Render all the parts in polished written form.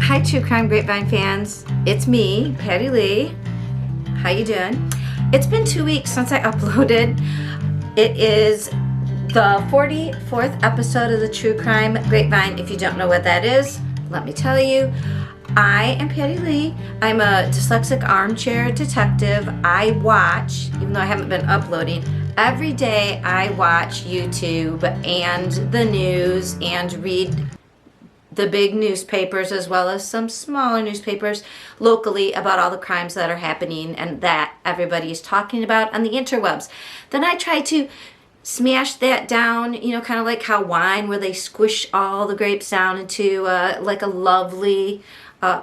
Hi, True Crime Grapevine fans. It's me, Patty Lee. How you doing? It's been 2 weeks since I uploaded. It is the 44th episode of the True Crime Grapevine. If you don't know what that is, let me tell you. I am Patty Lee. I'm a dyslexic armchair detective. I watch, even though I haven't been uploading, every day I watch YouTube and the news and read the big newspapers as well as some smaller newspapers locally about all the crimes that are happening and that everybody is talking about on the interwebs. Then I try to smash that down, kind of like how wine, where they squish all the grapes down into like a lovely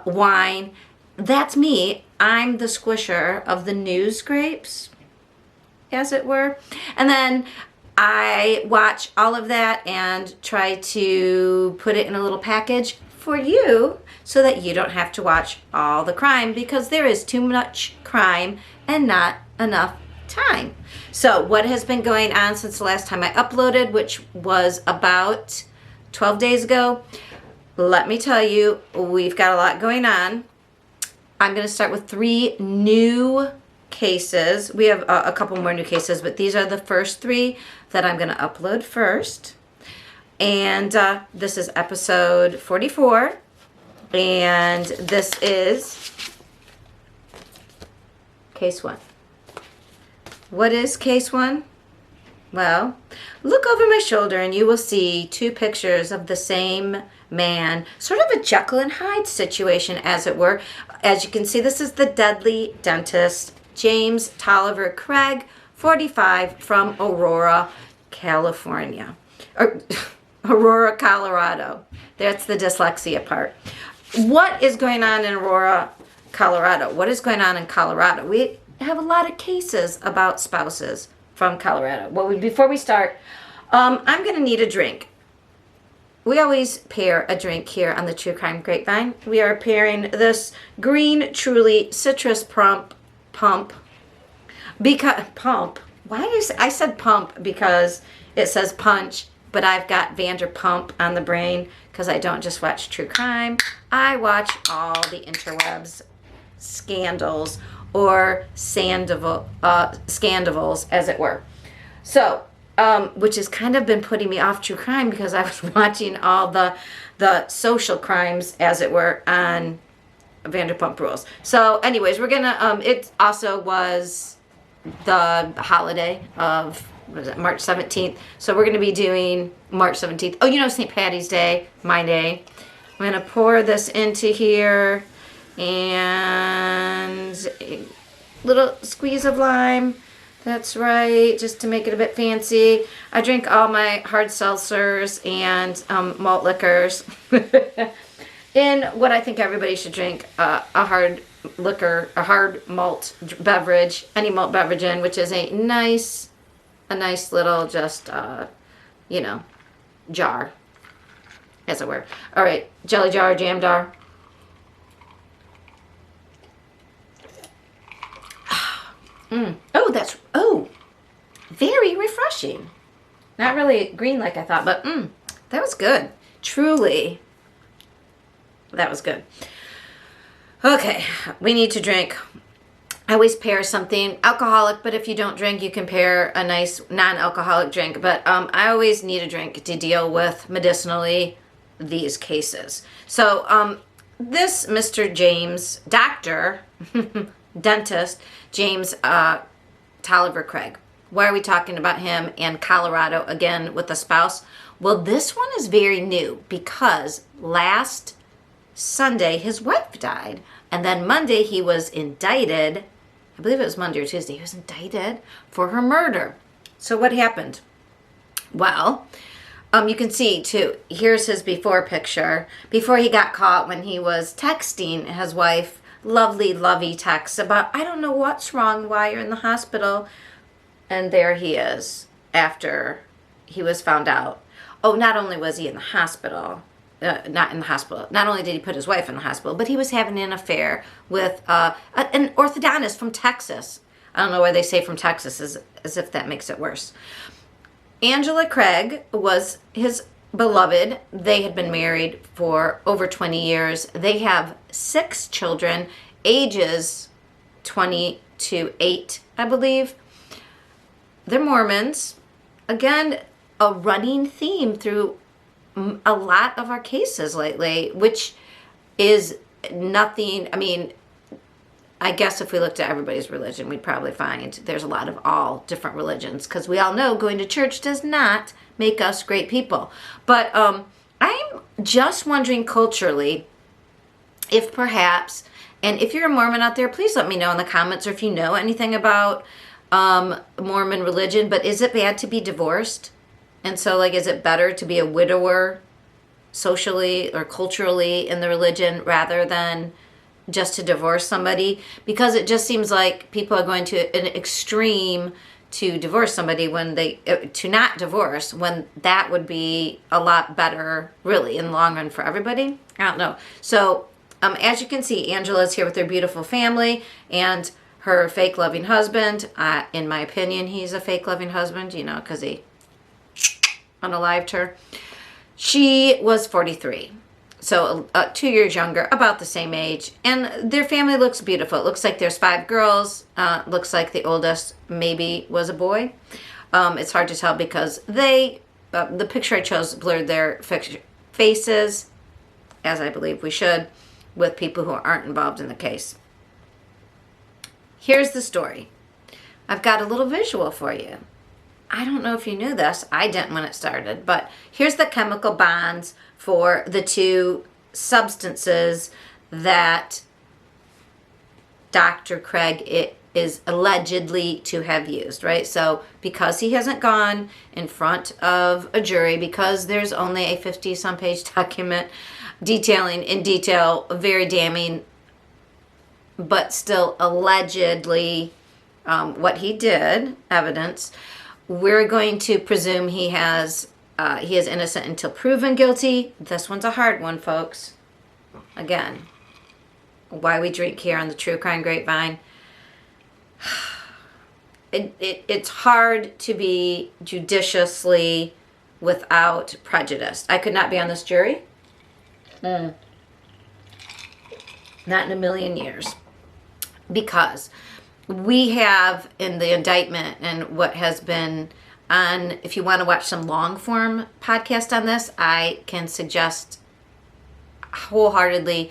wine. That's me. I'm the squisher of the news grapes, as it were. And then I watch all of that and try to put it in a little package for you so that you don't have to watch all the crime, because there is too much crime and not enough time. So what has been going on since the last time I uploaded, which was about 12 days ago? Let me tell you, we've got a lot going on. I'm going to start with 3 new cases. We have a couple more new cases, but these are the first 3 that I'm going to upload first. And this is episode 44. And this is case 1. What is case 1? Well, look over my shoulder and you will see 2 pictures of the same man, sort of a Jekyll and Hyde situation, as it were. As you can see, this is the deadly dentist, James Toliver Craig, 45, from Aurora, California. Or Aurora, Colorado. That's the dyslexia part. What is going on in Aurora, Colorado? What is going on in Colorado? We have a lot of cases about spouses from Colorado. Well, before we start, I'm going to need a drink. We always pair a drink here on the True Crime Grapevine. We are pairing this Green Truly Citrus Pump. Because pump. Why do you say, I said pump because it says punch, but I've got Vanderpump on the brain because I don't just watch true crime. I watch all the interwebs, scandals, or scandavals, as it were. So, which has kind of been putting me off true crime because I was watching all the social crimes, as it were, on Vanderpump Rules. So anyways, we're gonna it also was the holiday of, what is it, March 17th. So we're gonna be doing March 17th. Oh, St. Patty's Day, my day. I'm gonna pour this into here and a little squeeze of lime. That's right, just to make it a bit fancy. I drink all my hard seltzers and malt liquors. In what I think everybody should drink, a hard liquor, a hard malt beverage, any malt beverage in, which is a nice little just, jar, as it were. All right, jelly jar, jam jar. Oh, very refreshing. Not really green like I thought, but that was good. Truly, that was good. Okay, we need to drink. I always pair something alcoholic, but if you don't drink, you can pair a nice non-alcoholic drink. But I always need a drink to deal with medicinally these cases. So this Mr. James, doctor, dentist, James Toliver Craig. Why are we talking about him in Colorado again with a spouse? Well, this one is very new because last Sunday his wife died, and then Monday he was indicted. I believe it was Monday or Tuesday. He was indicted for her murder. So what happened? Well, you can see too, here's his before picture before he got caught, when he was texting his wife lovely, lovey texts about, I don't know what's wrong, why you're in the hospital. And there he is after he was found out. Oh, not only was he in the hospital, not only did he put his wife in the hospital, but he was having an affair with an orthodontist from Texas. I don't know why they say from Texas, as if that makes it worse. Angela Craig was his beloved. They had been married for over 20 years. They have 6 children, ages 20 to 8, I believe. They're Mormons. Again, a running theme through a lot of our cases lately, which is nothing. I mean, I guess if we looked at everybody's religion, we'd probably find there's a lot of all different religions, because we all know going to church does not make us great people. But I'm just wondering culturally if perhaps, and if you're a Mormon out there, please let me know in the comments, or if you know anything about Mormon religion. But is it bad to be divorced? And so, like, is it better to be a widower socially or culturally in the religion rather than just to divorce somebody? Because it just seems like people are going to an extreme to divorce somebody when they, to not divorce, when that would be a lot better, really, in the long run for everybody. I don't know. So, as you can see, Angela's here with her beautiful family and her fake loving husband. In my opinion, he's a fake loving husband, you know, because he unalived her. She was 43. So 2 years younger, about the same age. And their family looks beautiful. It looks like there's 5 girls. Looks like the oldest maybe was a boy. It's hard to tell because they, the picture I chose blurred their faces, as I believe we should, with people who aren't involved in the case. Here's the story. I've got a little visual for you. I don't know if you knew this. I didn't when it started. But here's the chemical bonds for the 2 substances that Dr. Craig is allegedly to have used, right? So because he hasn't gone in front of a jury, because there's only a 50-some page document detailing in detail very damning, but still allegedly what he did, evidence, we're going to presume he is innocent until proven guilty. This one's a hard one, folks. Again, why we drink here on the True Crime Grapevine. It's hard to be judiciously without prejudice. I could not be on this jury. Not in a million years. Because we have in the indictment and what has been on, if you want to watch some long form podcast on this, I can suggest wholeheartedly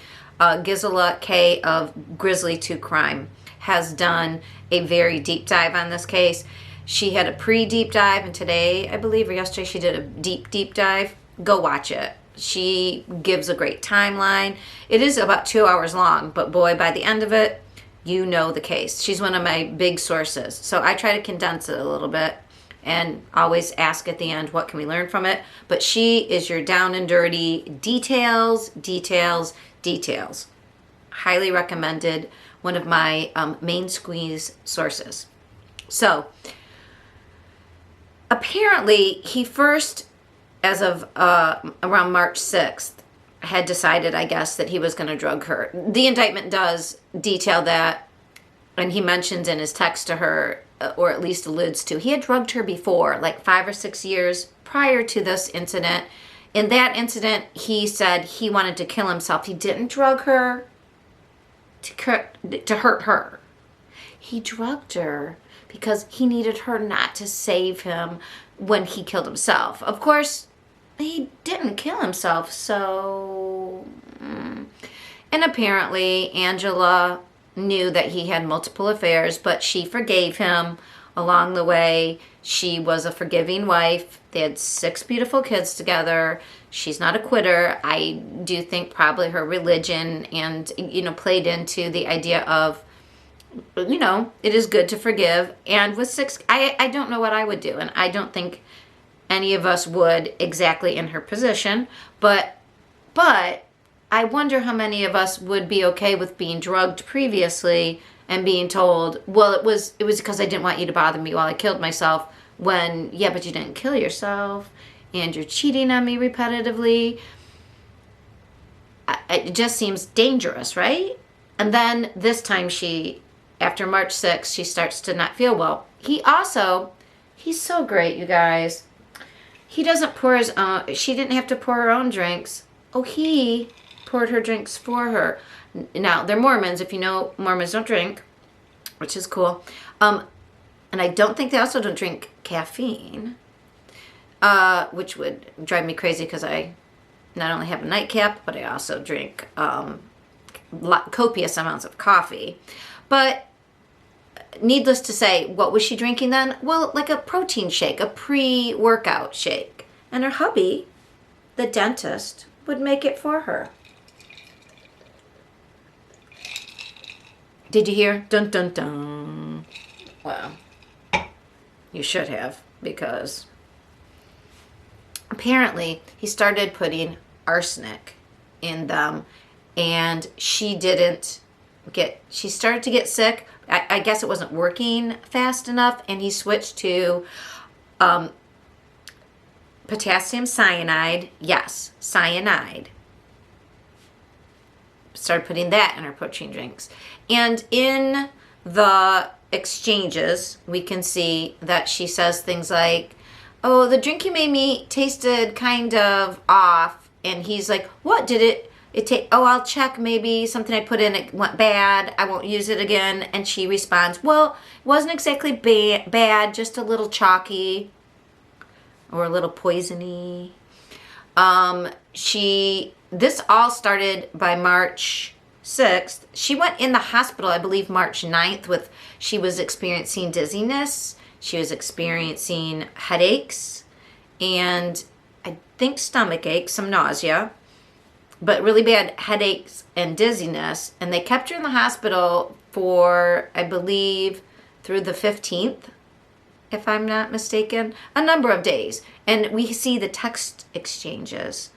Gisela K of Grizzly to Crime has done a very deep dive on this case. She had a pre-deep dive, and today, I believe, or yesterday, she did a deep dive. Go watch it. She gives a great timeline. It is about 2 hours long, but boy, by the end of it, you know the case. She's one of my big sources. So I try to condense it a little bit and always ask at the end, what can we learn from it? But she is your down and dirty details. Highly recommended. One of my main squeeze sources. So apparently he first, as of around March 6th, had decided, I guess, that he was going to drug her. The indictment does detail that, and he mentions in his text to her, or at least alludes to, he had drugged her before, like 5 or 6 years prior to this incident. In that incident, he said he wanted to kill himself. He didn't drug her to hurt her. He drugged her because he needed her not to save him when he killed himself. Of course, he didn't kill himself, so... And apparently, Angela knew that he had multiple affairs, but she forgave him along the way. She was a forgiving wife. They had 6 beautiful kids together. She's not a quitter. I do think probably her religion and, played into the idea of, it is good to forgive. And with 6, I don't know what I would do, and I don't think any of us would exactly in her position, but I wonder how many of us would be okay with being drugged previously and being told, well, it was because I didn't want you to bother me while I killed myself, when, yeah, but you didn't kill yourself, and you're cheating on me repetitively. It just seems dangerous, right? And then this time after March 6th, she starts to not feel well. He's so great, you guys. he doesn't pour his own. She didn't have to pour her own drinks. Oh, he poured her drinks for her. Now, they're Mormons. If you know, Mormons don't drink, which is cool. And I don't think they also don't drink caffeine, which would drive me crazy because I not only have a nightcap, but I also drink copious amounts of coffee. But needless to say, what was she drinking then? Well, like a protein shake, a pre-workout shake. And her hubby, the dentist, would make it for her. Did you hear? Dun, dun, dun. Well, you should have, because apparently he started putting arsenic in them, and she started to get sick. I guess it wasn't working fast enough, and he switched to potassium cyanide. Yes, cyanide. Started putting that in her protein drinks. And in the exchanges, we can see that she says things like, oh, the drink you made me tasted kind of off. And he's like, what did it take? Oh, I'll check. Maybe something I put in it went bad. I won't use it again. And she responds, well, it wasn't exactly bad, just a little chalky or a little poisony. This all started by March 6th. She went in the hospital, I believe, March 9th. She was experiencing dizziness. She was experiencing headaches and I think stomach aches, some nausea, but really bad headaches and dizziness. And they kept her in the hospital for, I believe, through the 15th, if I'm not mistaken, a number of days. And we see the text exchanges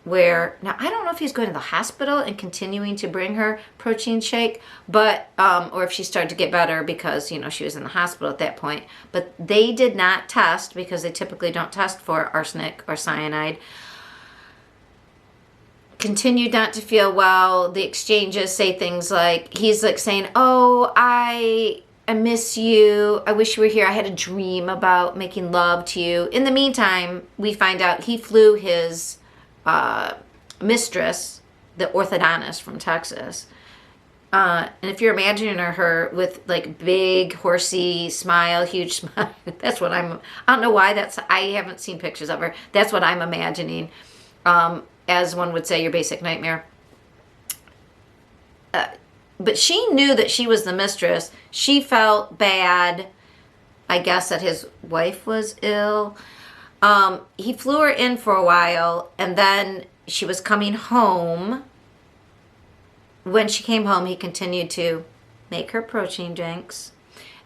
where, now I don't know if he's going to the hospital and continuing to bring her protein shake, but, or if she started to get better because, she was in the hospital at that point, but they did not test because they typically don't test for arsenic or cyanide. Continued not to feel well. The exchanges say things like, he's like saying, oh, I miss you. I wish you were here. I had a dream about making love to you. In the meantime, we find out he flew his mistress, the orthodontist from Texas. And if you're imagining her with like big, horsey smile, huge smile, that's what I don't know why I haven't seen pictures of her. That's what I'm imagining. As one would say, your basic nightmare. But she knew that she was the mistress. She felt bad, I guess, that his wife was ill. He flew her in for a while, and then she was coming home. When she came home, he continued to make her protein drinks,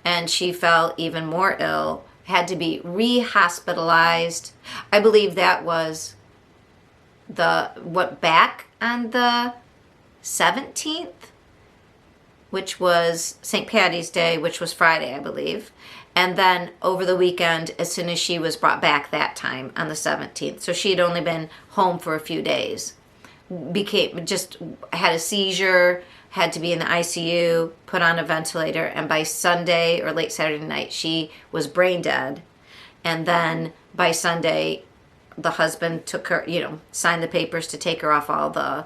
and she fell even more ill, had to be re-hospitalized. I believe that was back on the 17th, which was St. Patty's Day, which was Friday, I believe. And then over the weekend, as soon as she was brought back that time on the 17th. So she had only been home for a few days. Had a seizure, had to be in the ICU, put on a ventilator. And by Sunday or late Saturday night, she was brain dead. And then by Sunday, the husband took her, signed the papers to take her off all the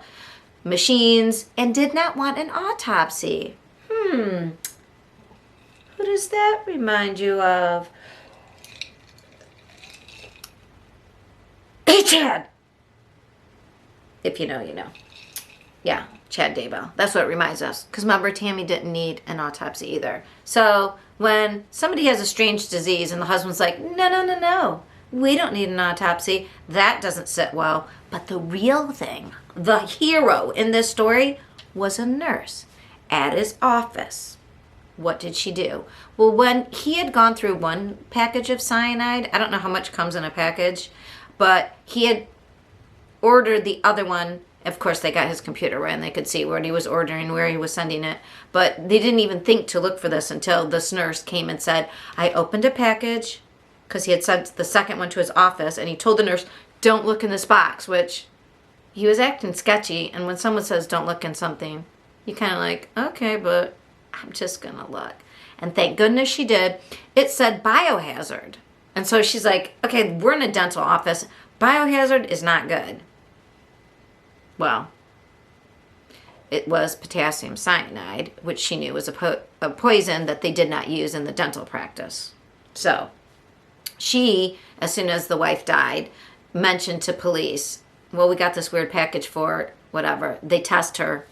machines and did not want an autopsy. Who does that remind you of? Hey, Chad! If you know, you know. Yeah, Chad Daybell. That's what it reminds us. Because remember, Tammy didn't need an autopsy either. So when somebody has a strange disease and the husband's like, no, we don't need an autopsy, that doesn't sit well. But the real thing, the hero in this story, was a nurse at his office. What did she do? Well, when he had gone through one package of cyanide, I don't know how much comes in a package, but he had ordered the other one. Of course, they got his computer right, and they could see what he was ordering, where he was sending it. But they didn't even think to look for this until this nurse came and said, I opened a package, because he had sent the second one to his office, and he told the nurse, don't look in this box, which he was acting sketchy. And when someone says don't look in something, you kind of like, okay, but I'm just going to look. And thank goodness she did. It said biohazard. And so she's like, okay, we're in a dental office. Biohazard is not good. Well, it was potassium cyanide, which she knew was a poison that they did not use in the dental practice. So she, as soon as the wife died, mentioned to police, well, we got this weird package for whatever. They test her.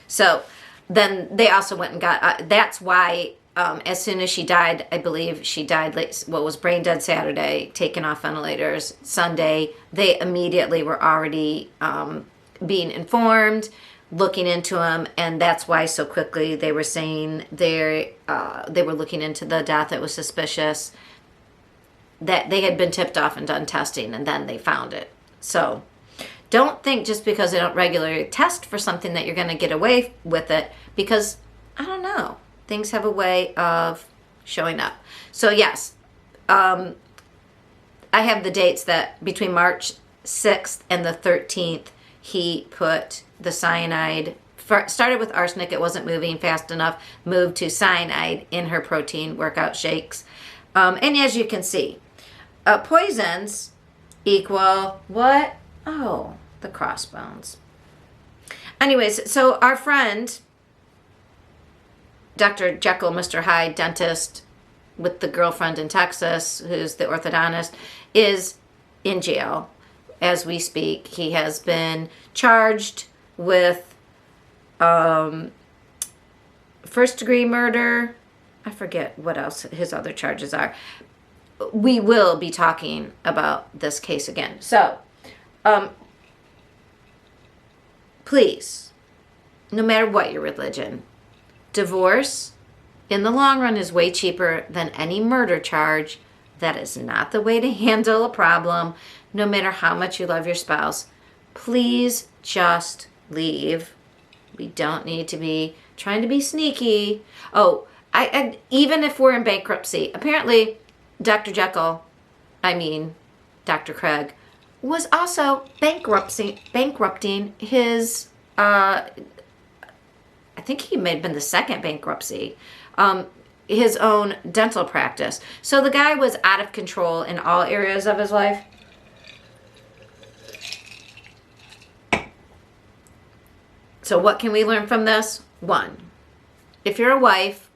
So then they also went and got, that's why as soon as she died, I believe she died was brain dead Saturday, taken off ventilators. Sunday, they immediately were already being informed, looking into them, and that's why so quickly they were saying they were looking into the death. It was suspicious that they had been tipped off and done testing, and then they found it. So don't think just because they don't regularly test for something that you're going to get away with it, because I don't know. Things have a way of showing up. So yes, I have the dates that between March 6th and the 13th, he put the cyanide, started with arsenic, it wasn't moving fast enough, moved to cyanide in her protein workout shakes. And as you can see, poisons equal what? Oh, the crossbones. Anyways, so our friend, Dr. Jekyll, Mr. Hyde, dentist with the girlfriend in Texas, who's the orthodontist, is in jail as we speak. He has been charged with first-degree murder. I forget what else his other charges are. We will be talking about this case again. So, please, no matter what your religion, divorce in the long run is way cheaper than any murder charge. That is not the way to handle a problem, no matter how much you love your spouse. Please just leave. We don't need to be trying to be sneaky. Oh, I even if we're in bankruptcy, apparently Dr. Craig, was also bankrupting his, I think he may have been the second bankruptcy, his own dental practice. So the guy was out of control in all areas of his life. So what can we learn from this? One, if you're a wife,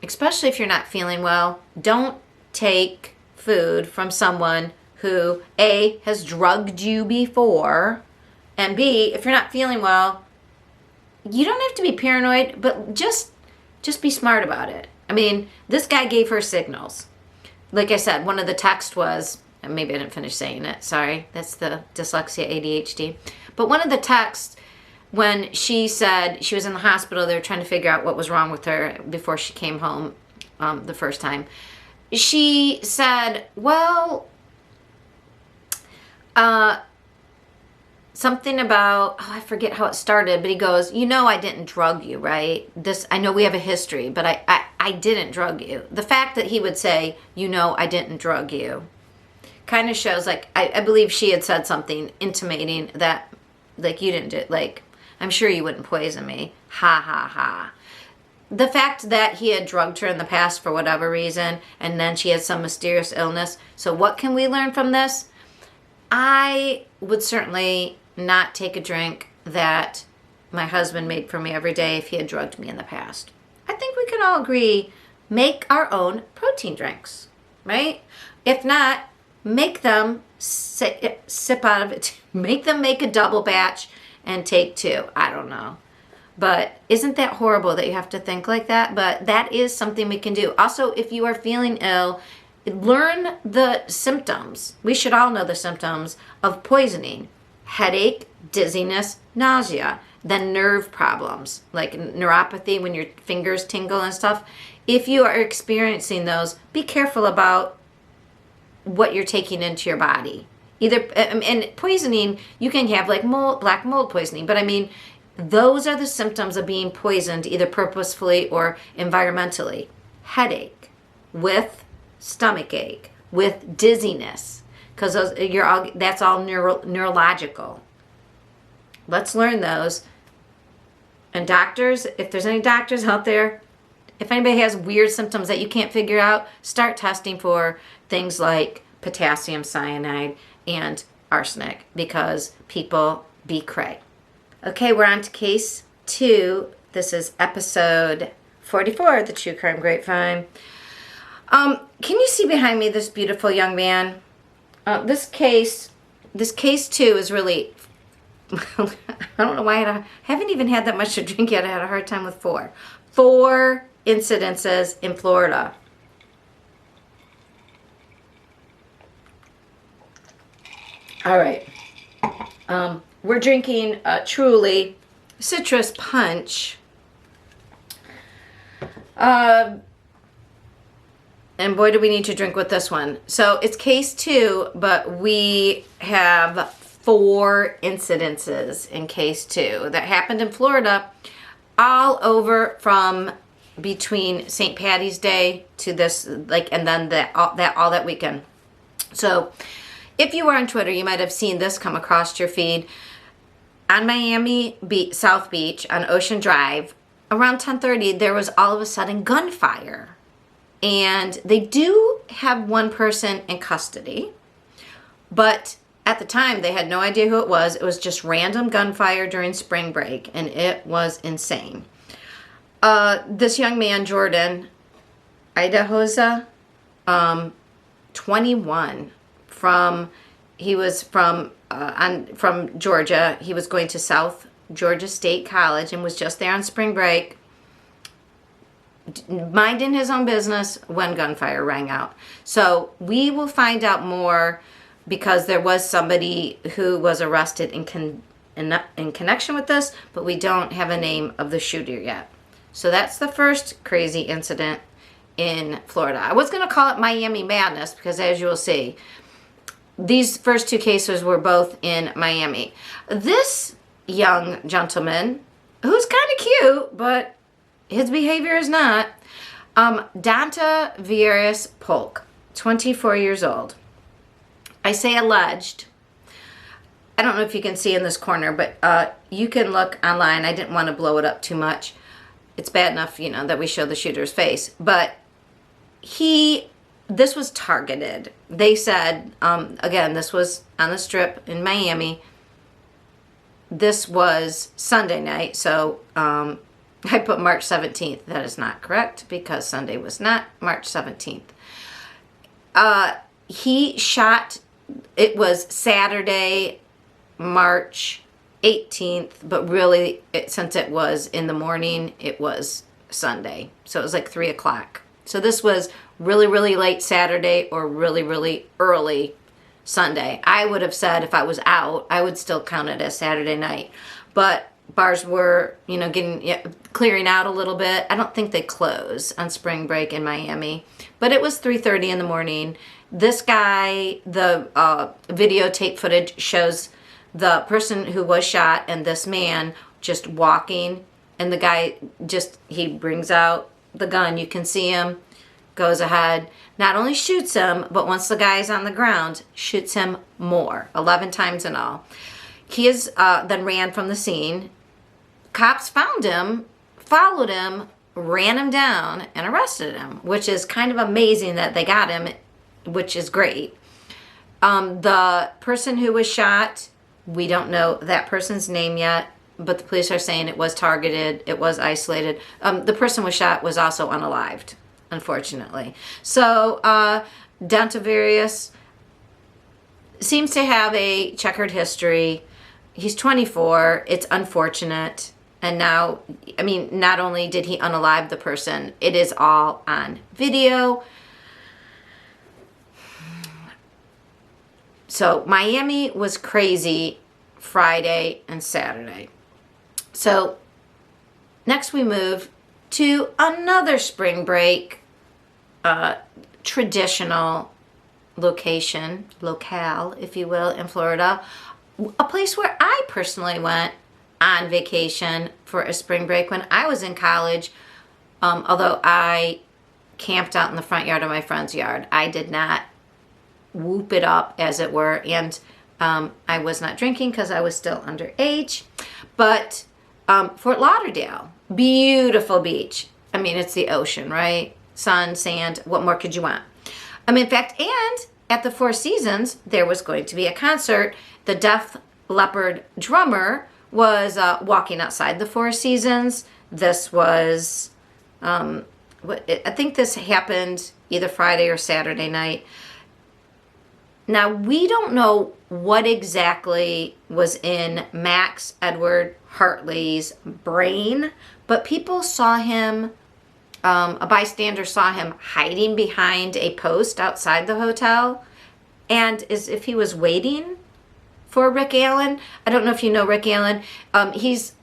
especially if you're not feeling well, don't take food from someone who A, has drugged you before, and B, if you're not feeling well, you don't have to be paranoid, but just be smart about it. I mean, this guy gave her signals. Like I said, one of the texts was, and maybe I didn't finish saying it, sorry, that's the dyslexia ADHD, but one of the texts, when she said she was in the hospital, they were trying to figure out what was wrong with her before she came home the first time. She said, well, something about, oh, I forget how it started, but he goes, you know I didn't drug you, right? I know we have a history, but I didn't drug you. The fact that he would say, you know I didn't drug you, kind of shows, like, I believe she had said something intimating that, like, you didn't do it, like, I'm sure you wouldn't poison me. Ha, ha, ha. The fact that he had drugged her in the past for whatever reason, and then she had some mysterious illness. So what can we learn from this? I would certainly not take a drink that my husband made for me every day if he had drugged me in the past. I think we can all agree, make our own protein drinks, right? If not, make them sip out of it. Make them make a double batch and take two. I don't know. But isn't that horrible that you have to think like that? But that is something we can do. Also, if you are feeling ill, learn the symptoms. We should all know the symptoms of poisoning. Headache, dizziness, nausea. Then nerve problems, like neuropathy when your fingers tingle and stuff. If you are experiencing those, be careful about what you're taking into your body. Either, and poisoning, you can have like black mold poisoning, but I mean, those are the symptoms of being poisoned, either purposefully or environmentally. Headache, with stomach ache, with dizziness, because that's all neurological. Let's learn those. And doctors, if there's any doctors out there, If anybody has weird symptoms that you can't figure out, start testing for things like potassium cyanide and arsenic, because people be cray. Okay, we're on to case 2. This is episode 44 of the True Crime Grapevine. Can you see behind me this beautiful young man? This case 2 is really, I don't know why I haven't even had that much to drink yet. I had a hard time with 4. 4 incidences in Florida. All right. We're drinking Truly Citrus Punch. And boy, do we need to drink with this one. So it's case 2, but we have 4 incidences in case 2 that happened in Florida, all over from between St. Patty's Day to this, and then all that weekend. So if you were on Twitter, you might have seen this come across your feed. On Miami South Beach on Ocean Drive, around 10:30, there was all of a sudden gunfire. And they do have one person in custody, but at the time they had no idea who it was. It was just random gunfire during spring break, and it was insane. This young man, Jordan Idahosa, 21, he was from Georgia. He was going to South Georgia State College and was just there on spring break, minding his own business when gunfire rang out. So we will find out more, because there was somebody who was arrested in connection with this, but we don't have a name of the shooter yet. So that's the first crazy incident in Florida. I was going to call it Miami Madness because, as you will see, these first 2 cases were both in Miami. This young gentleman, who's kind of cute, but his behavior is not, Danta Vieras Polk, 24 years old. I say alleged. I don't know if you can see in this corner, but you can look online. I didn't want to blow it up too much. It's bad enough, that we show the shooter's face. But this was targeted. They said, again, this was on the Strip in Miami. This was Sunday night, so I put March 17th. That is not correct, because Sunday was not March 17th. He shot, it was Saturday, March 18th, but really, since it was in the morning, it was Sunday. So it was like 3 o'clock. So this was really, really late Saturday or really, really early Sunday. I would have said if I was out, I would still count it as Saturday night. But bars were, clearing out a little bit. I don't think they close on spring break in Miami. But it was 3:30 in the morning. This guy, the videotape footage shows the person who was shot and this man just walking. And the guy he brings out the gun. You can see him, goes ahead, not only shoots him, but once the guy's on the ground, shoots him more, 11 times in all. He is then ran from the scene. Cops found him, followed him, ran him down, and arrested him, which is kind of amazing that they got him, which is great. The person who was shot, we don't know that person's name yet, but the police are saying it was targeted, it was isolated. The person who was shot was also unalived, unfortunately. So Dantavarius seems to have a checkered history. He's 24. It's unfortunate. And now, not only did he unalive the person, it is all on video. So Miami was crazy Friday and Saturday. So next we move to another spring break traditional locale, if you will, in Florida. A place where I personally went on vacation for a spring break when I was in college. Although I camped out in the front yard of my friend's yard. I did not whoop it up, as it were, and I was not drinking because I was still underage. But Fort Lauderdale, beautiful beach. I mean, it's the ocean, right? Sun, sand, what more could you want? In fact, and at the Four Seasons, there was going to be a concert. The Def Leppard drummer was walking outside the Four Seasons. This was, I think this happened either Friday or Saturday night. Now, we don't know what exactly was in Max Edward Hartley's brain, but people saw him, a bystander saw him hiding behind a post outside the hotel, and as if he was waiting for Rick Allen. I don't know if you know Rick Allen. He's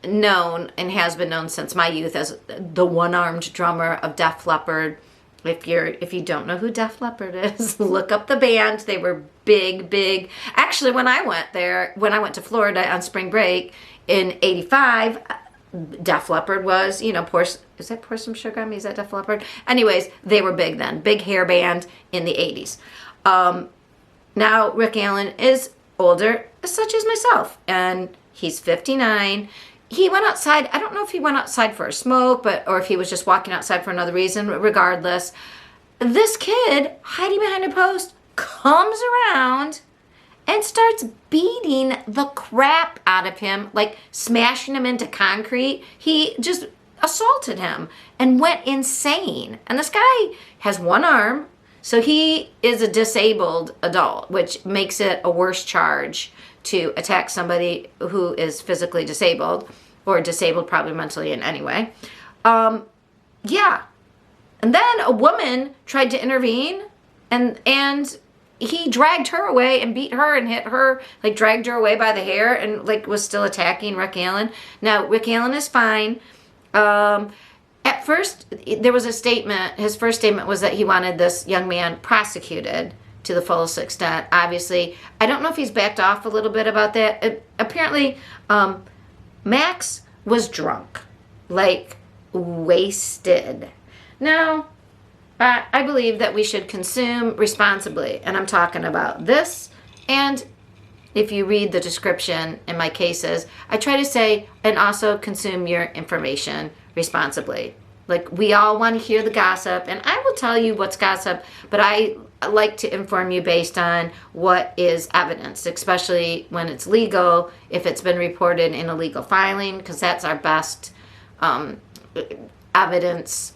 known and has been known since my youth as the one-armed drummer of Def Leppard. If you don't know who Def Leppard is, look up the band. They were big. Actually, when I went to Florida on spring break in '85, Def Leppard was, is that Pour Some Sugar on Me? Is that Def Leppard? Anyways, they were big then. Big hair band in the '80s. Now Rick Allen is older, such as myself, and he's 59. He went outside. I don't know if he went outside for a smoke, or if he was just walking outside for another reason. Regardless, this kid hiding behind a post comes around and starts beating the crap out of him, like smashing him into concrete. He just assaulted him and went insane. And this guy has one arm, so he is a disabled adult, which makes it a worse charge to attack somebody who is physically disabled, or disabled probably mentally in any way. Yeah. And then a woman tried to intervene, and he dragged her away and beat her and hit her, like dragged her away by the hair, and like was still attacking Rick Allen. Now, Rick Allen is fine. At first, there was a statement. His first statement was that he wanted this young man prosecuted to the fullest extent. Obviously, I don't know if he's backed off a little bit about that. Apparently, Max was drunk, like wasted. Now, I believe that we should consume responsibly, and I'm talking about this. And if you read the description in my cases, I try to say, and also consume your information responsibly. Like, we all want to hear the gossip, and I will tell you what's gossip, but I like to inform you based on what is evidence, especially when it's legal, if it's been reported in a legal filing, because that's our best evidence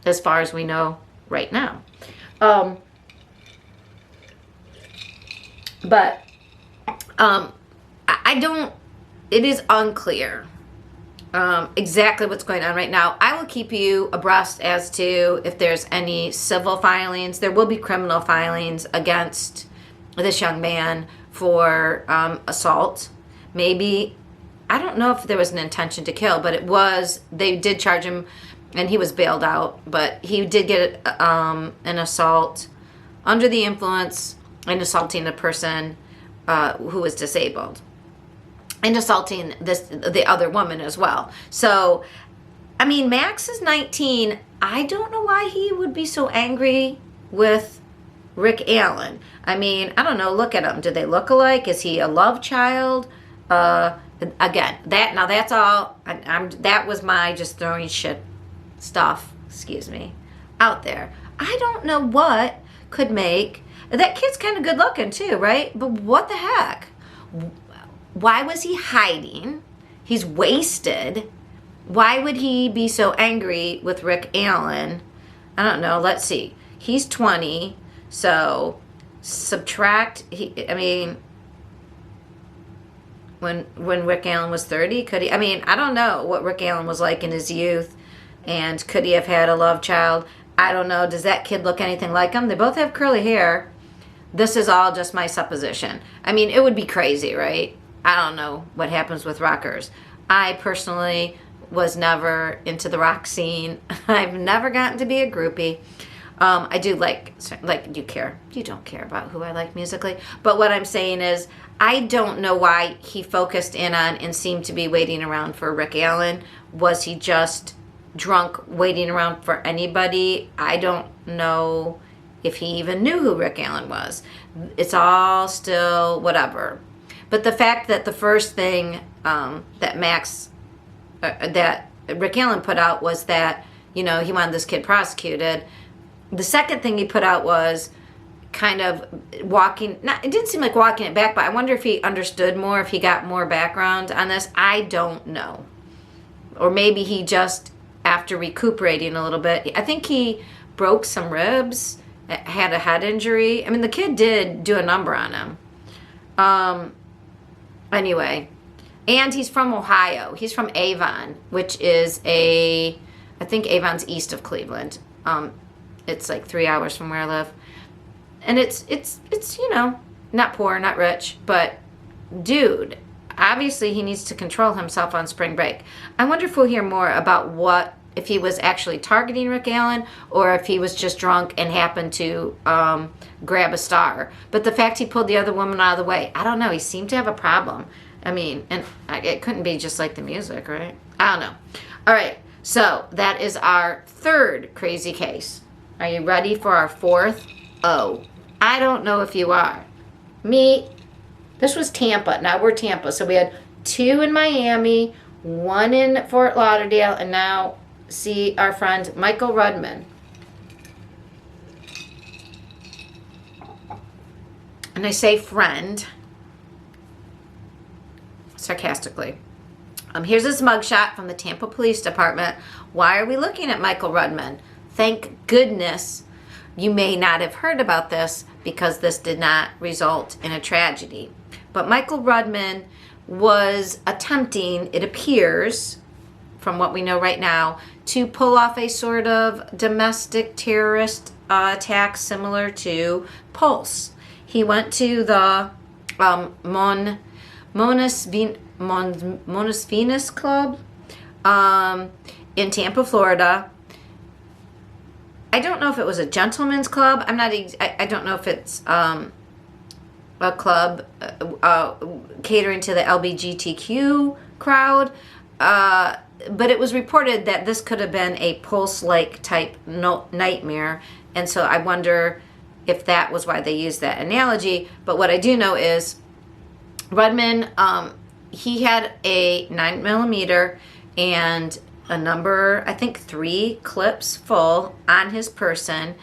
as far as we know right now. But I don't, it is unclear exactly what's going on right now. I will keep you abreast as to if there's any civil filings. There will be criminal filings against this young man for assault. Maybe, I don't know if there was an intention to kill, but they did charge him, and he was bailed out, but he did get an assault under the influence and assaulting a person who was disabled, and assaulting the other woman as well. So, I mean, Max is 19. I don't know why he would be so angry with Rick Allen. I mean, I don't know. Look at him. Do they look alike? Is he a love child? Again, that's all. That was my just throwing shit stuff, out there. I don't know what could make that kid's kind of good looking too, right? But what the heck? Why was he hiding? He's wasted. Why would he be so angry with Rick Allen? I don't know. Let's see. He's 20, so subtract. When Rick Allen was 30, could he? I mean, I don't know what Rick Allen was like in his youth, and could he have had a love child? I don't know. Does that kid look anything like him? They both have curly hair. This is all just my supposition. I mean, it would be crazy, right? I don't know what happens with rockers. I personally was never into the rock scene. I've never gotten to be a groupie. I do like you care. You don't care about who I like musically. But what I'm saying is, I don't know why he focused in on and seemed to be waiting around for Rick Allen. Was he just drunk waiting around for anybody? I don't know if he even knew who Rick Allen was. It's all still whatever. But the fact that the first thing that Max, that Rick Allen put out was that, you know, he wanted this kid prosecuted. The second thing he put out was kind of it didn't seem like walking it back, but I wonder if he understood more, if he got more background on this. I don't know. Or maybe he just, after recuperating a little bit, I think he broke some ribs, had a head injury. I mean, the kid did do a number on him. Anyway, and he's from Ohio. He's from Avon, which is I think Avon's east of Cleveland. It's like 3 hours from where I live. And it's you know, not poor, not rich, but dude, obviously he needs to control himself on spring break. I wonder if we'll hear more about if he was actually targeting Rick Allen or if he was just drunk and happened to grab a star. But the fact he pulled the other woman out of the way, I don't know. He seemed to have a problem. I mean, and it couldn't be just like the music, right? I don't know. All right, so that is our third crazy case. Are you ready for our fourth? Oh, I don't know if you are. This was Tampa. Now we're Tampa. So we had 2 in Miami, 1 in Fort Lauderdale, and now see our friend Michael Rudman. And I say friend sarcastically. Here's his mugshot from the Tampa Police Department. Why are we looking at Michael Rudman? Thank goodness you may not have heard about this because this did not result in a tragedy. But Michael Rudman was attempting, it appears, from what we know right now, to pull off a sort of domestic terrorist attack similar to Pulse. He went to the Monas Venus Club in Tampa, Florida. I don't know if it was a gentleman's club. I don't know if it's a club catering to the LGBTQ crowd. But it was reported that this could have been a Pulse-like type nightmare. And so I wonder if that was why they used that analogy. But what I do know is Rudman, he had a 9mm and a number, I think 3 clips full on his person.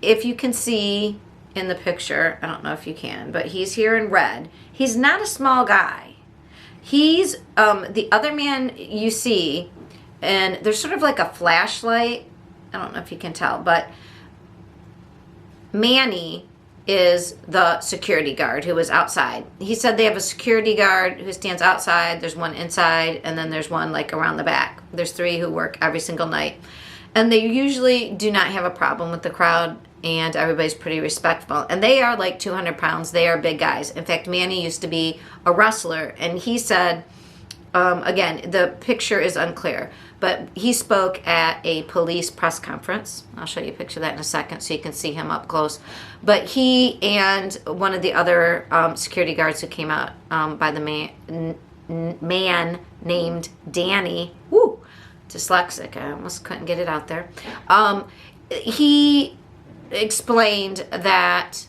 If you can see in the picture, I don't know if you can, but he's here in red. He's not a small guy. He's the other man you see, and there's sort of like a flashlight. I don't know if you can tell, but Manny is the security guard who was outside. He said they have a security guard who stands outside, there's one inside, and then there's one like around the back. There's 3 who work every single night. And they usually do not have a problem with the crowd, and everybody's pretty respectful. And they are like 200 pounds. They are big guys. In fact, Manny used to be a wrestler, and he said, again, the picture is unclear, but he spoke at a police press conference. I'll show you a picture of that in a second so you can see him up close. But he and one of the other security guards who came out by the man named Danny, dyslexic, I almost couldn't get it out there. He explained that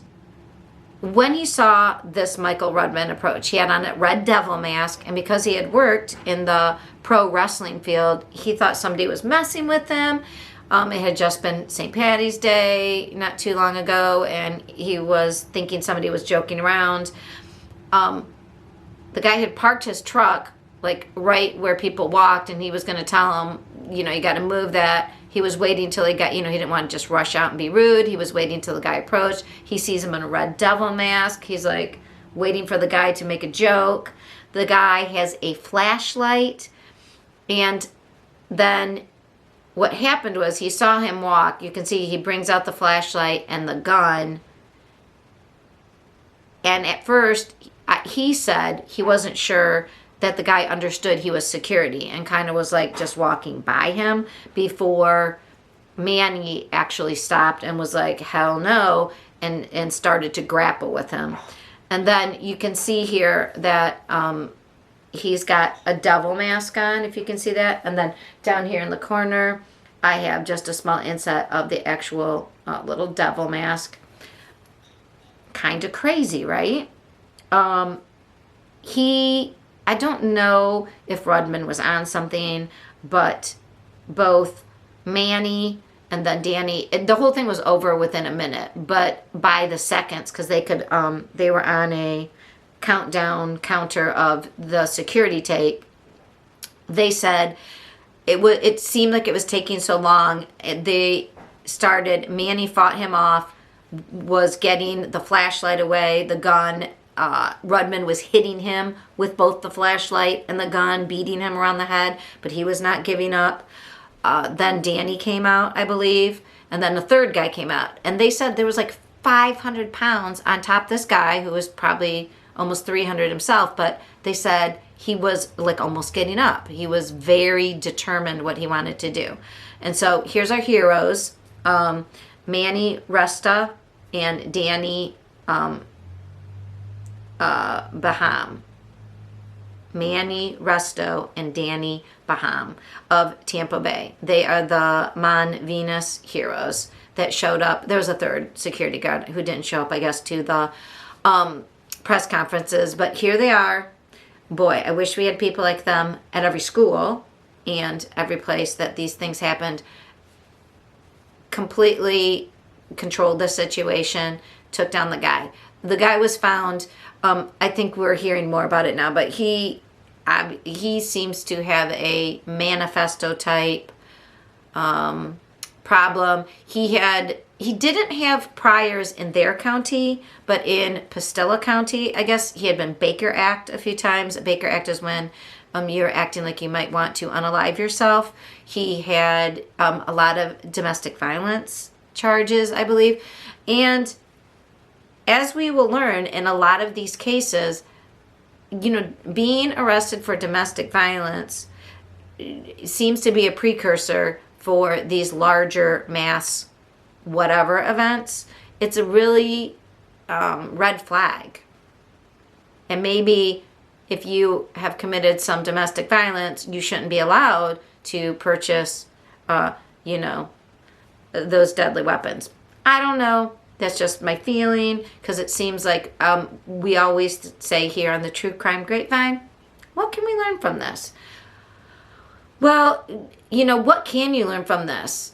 when he saw this Michael Rudman approach, he had on a red devil mask, and because he had worked in the pro wrestling field, he thought somebody was messing with him. It had just been St. Patty's Day not too long ago, and he was thinking somebody was joking around. The guy had parked his truck like right where people walked, and he was going to tell him, you know, you got to move that. He was waiting till he got, you know, he didn't want to just rush out and be rude. He was waiting till the guy approached. He sees him in a red devil mask. He's like waiting for the guy to make a joke. The guy has a flashlight. And then what happened was he saw him walk. You can see he brings out the flashlight and the gun. And at first, he said he wasn't sure that the guy understood he was security and kind of was like just walking by him before Manny actually stopped and was like, hell no, and started to grapple with him. And then you can see here that he's got a devil mask on, if you can see that. And then down here in the corner, I have just a small inset of the actual little devil mask. Kind of crazy, right? I don't know if Rudman was on something, but both Manny and then Danny, the whole thing was over within a minute, but by the seconds, because they were on a countdown counter of the security tape. They said it seemed like it was taking so long. Manny fought him off, was getting the flashlight away, the gun. Rudman was hitting him with both the flashlight and the gun, beating him around the head, but he was not giving up. Then Danny came out, I believe, and then the third guy came out. And they said there was like 500 pounds on top of this guy who was probably almost 300 himself, but they said he was like almost getting up. He was very determined what he wanted to do. And so here's our heroes, Manny Resta and Danny Baham. Manny Resto and Danny Baham of Tampa Bay. They are the Mon Venus heroes that showed up. There was a third security guard who didn't show up, I guess, to the press conferences, but here they are. Boy, I wish we had people like them at every school and every place that these things happened. Completely controlled the situation, took down the guy. The guy was found, I think we're hearing more about it now, but he seems to have a manifesto type problem. He didn't have priors in their county, but in Pastilla County, I guess he had been Baker Act a few times. Baker Act is when you're acting like you might want to unalive yourself. He had a lot of domestic violence charges, I believe. And as we will learn in a lot of these cases, being arrested for domestic violence seems to be a precursor for these larger mass whatever events. It's a really red flag. And maybe if you have committed some domestic violence, you shouldn't be allowed to purchase, those deadly weapons. I don't know. That's just my feeling, because it seems like we always say here on the True Crime Grapevine, what can we learn from this? Well, what can you learn from this?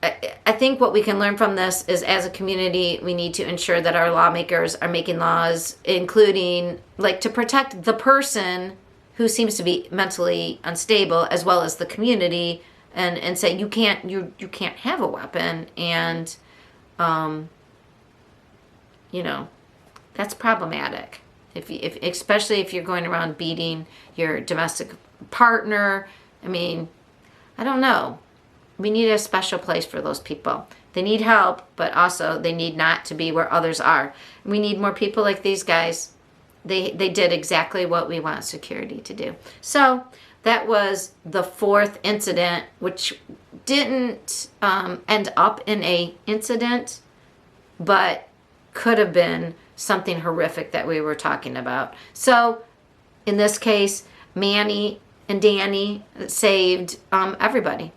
I think what we can learn from this is, as a community, we need to ensure that our lawmakers are making laws, including to protect the person who seems to be mentally unstable, as well as the community, and say you can't have a weapon, and that's problematic. Especially if you're going around beating your domestic partner. I mean, I don't know. We need a special place for those people. They need help, but also they need not to be where others are. We need more people like these guys. They did exactly what we want security to do. So that was the fourth incident, which didn't end up in a incident, but could have been something horrific that we were talking about. So in this case, Manny and Danny saved everybody.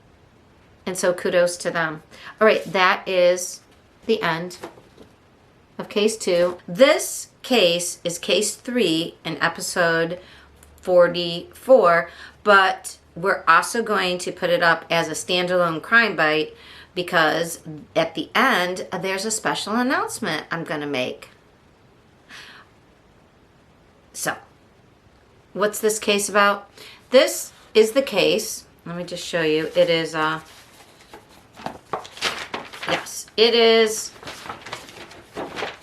And so kudos to them. All right, that is the end of case 2. This case is case 3 in episode 44, but we're also going to put it up as a standalone crime bite, because at the end, there's a special announcement I'm going to make. So, what's this case about? This is the case. Let me just show you. It is, yes, it is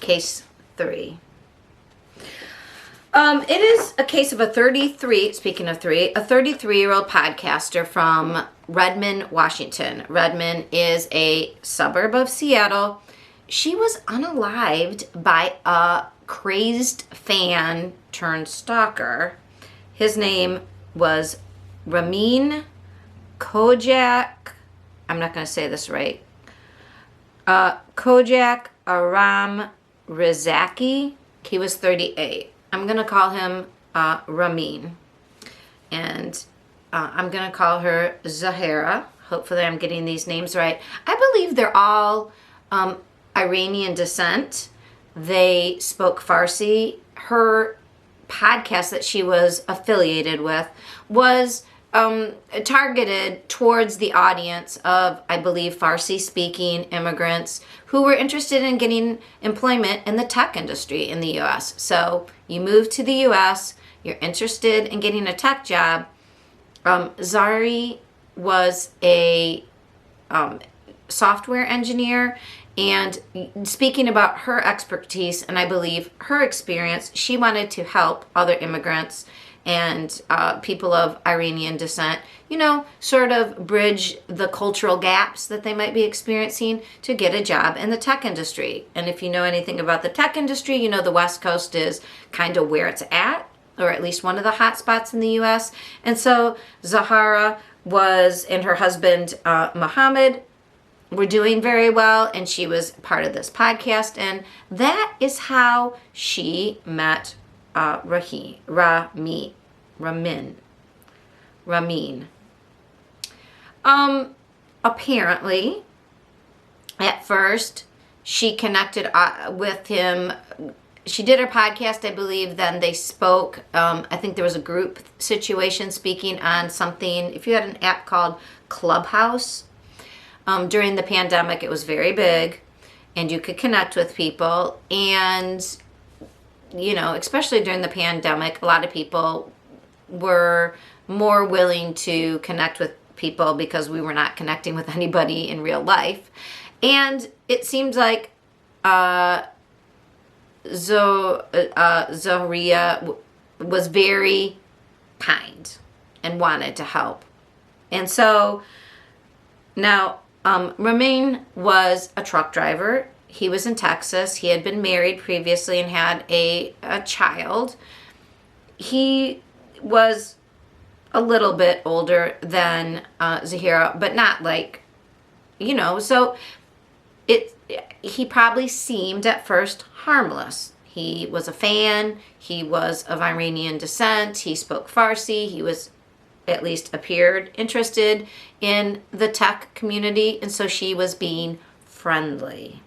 case 3. It is a case of a 33-year-old podcaster from Redmond, Washington. Redmond is a suburb of Seattle. She was unalived by a crazed fan turned stalker. His name was Ramin Kojak. I'm not going to say this right. Kojak Aram Rizaki. He was 38. I'm going to call him Ramin. And I'm going to call her Zahara. Hopefully I'm getting these names right. I believe they're all Iranian descent. They spoke Farsi. Her podcast that she was affiliated with was targeted towards the audience of, I believe, Farsi-speaking immigrants who were interested in getting employment in the tech industry in the U.S. So you move to the U.S., you're interested in getting a tech job. Zari was a software engineer, and speaking about her expertise and I believe her experience, she wanted to help other immigrants and people of Iranian descent, sort of bridge the cultural gaps that they might be experiencing to get a job in the tech industry. And if you know anything about the tech industry, the West Coast is kind of where it's at, or at least one of the hot spots in the U.S. And so Zahara and her husband, Mohammed, were doing very well, and she was part of this podcast, and that is how she met Ramin. Apparently, at first, she connected with him. She did her podcast, I believe, then they spoke. I think there was a group situation speaking on something. If you had an app called Clubhouse, during the pandemic, it was very big, and you could connect with people. And, especially during the pandemic, a lot of people were more willing to connect with people because we were not connecting with anybody in real life. And it seems like Zohria was very kind and wanted to help. And so now Ramin was a truck driver. He was in Texas. He had been married previously and had a child. He was a little bit older than Zahira, but not like, so he probably seemed at first harmless. He was a fan. He was of Iranian descent. He spoke Farsi. He was, at least appeared, interested in the tech community, and so she was being friendly.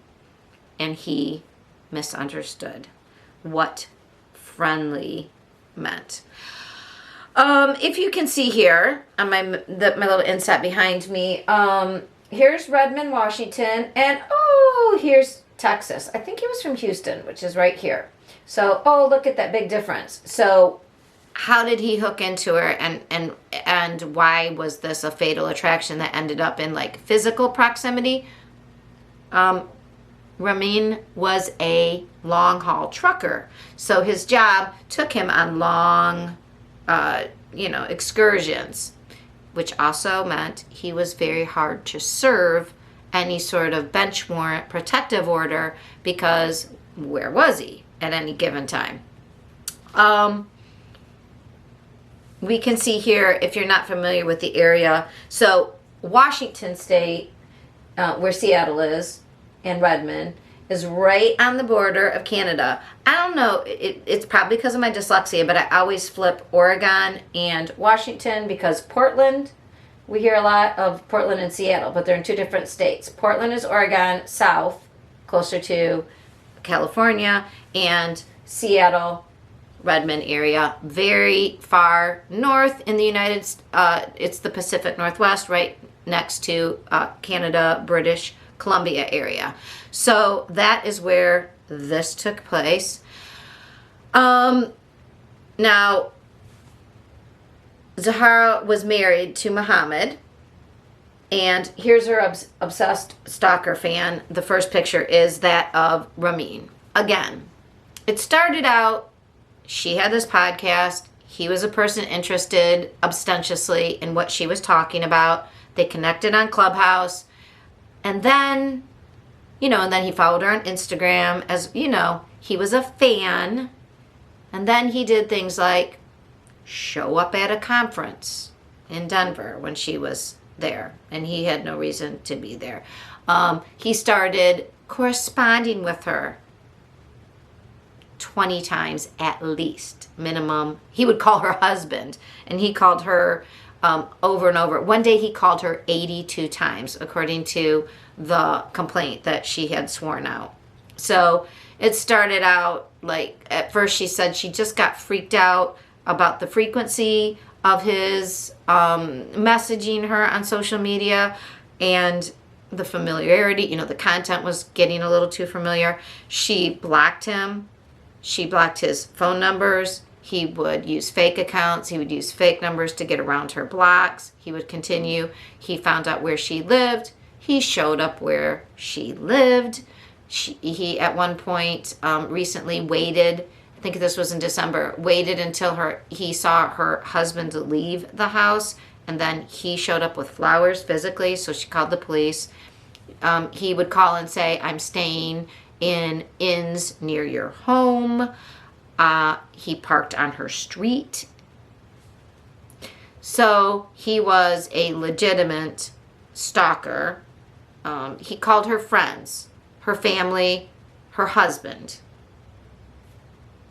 And he misunderstood what friendly meant. If you can see here on my little inset behind me, here's Redmond, Washington, and here's Texas. I think he was from Houston, which is right here. So, look at that big difference. So, how did he hook into her, and why was this a fatal attraction that ended up in like physical proximity? Ramin was a long haul trucker, so his job took him on long, excursions, which also meant he was very hard to serve any sort of bench warrant protective order, because where was he at any given time? We can see here, if you're not familiar with the area, so Washington State, where Seattle is, and Redmond, is right on the border of Canada. I don't know, it's probably because of my dyslexia, but I always flip Oregon and Washington, because Portland, we hear a lot of Portland and Seattle, but they're in two different states. Portland is Oregon, south, closer to California, and Seattle, Redmond area, very far north in the United States. It's the Pacific Northwest, right next to Canada, British Columbia area. So that is where this took place. Now, Zahara was married to Muhammad, and here's her obsessed stalker fan. The first picture is that of Ramin. Again, it started out, she had this podcast. He was a person interested ostentatiously in what she was talking about. They connected on Clubhouse. And then, and then he followed her on Instagram as, he was a fan. And then he did things like show up at a conference in Denver when she was there. And he had no reason to be there. He started corresponding with her 20 times at least, minimum. He would call her husband, and he called her over and over. One day he called her 82 times, according to the complaint that she had sworn out. So It started out like, at first she said she just got freaked out about the frequency of his messaging her on social media and the familiarity. You know, the content was getting a little too familiar. She blocked him. She blocked his phone numbers. He would use fake accounts. He would use fake numbers to get around her blocks. He would continue. He found out where she lived. He showed up where she lived. He at one point recently waited, I think this was in December, waited until he saw her husband leave the house, and then he showed up with flowers physically, so she called the police. He would call and say, I'm staying in inns near your home. He parked on her street. So he was a legitimate stalker. He called her friends, her family, her husband,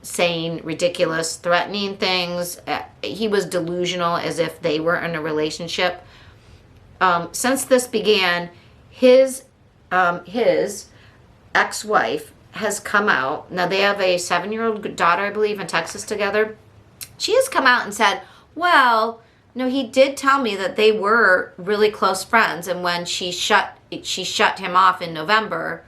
saying ridiculous, threatening things. He was delusional, as if they were in a relationship. Since this began, his ex-wife has come out. Now, they have a 7-year-old daughter, I believe, in Texas together. She has come out and said, well, no, he did tell me that they were really close friends, and when she shut him off in November,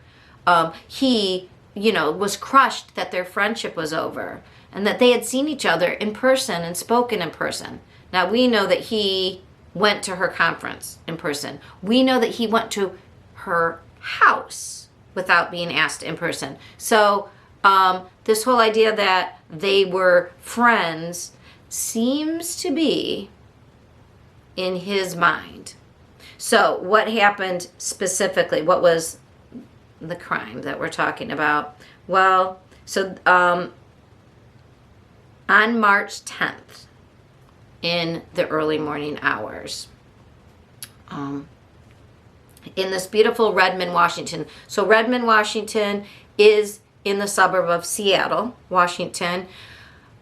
he, was crushed that their friendship was over and that they had seen each other in person and spoken in person. Now, we know that he went to her conference in person. We know that he went to her house without being asked in person. So this whole idea that they were friends seems to be in his mind. So what happened specifically? What was the crime that we're talking about? Well, so on March 10th, in the early morning hours, in this beautiful Redmond, Washington. So Redmond, Washington is in the suburb of Seattle, Washington.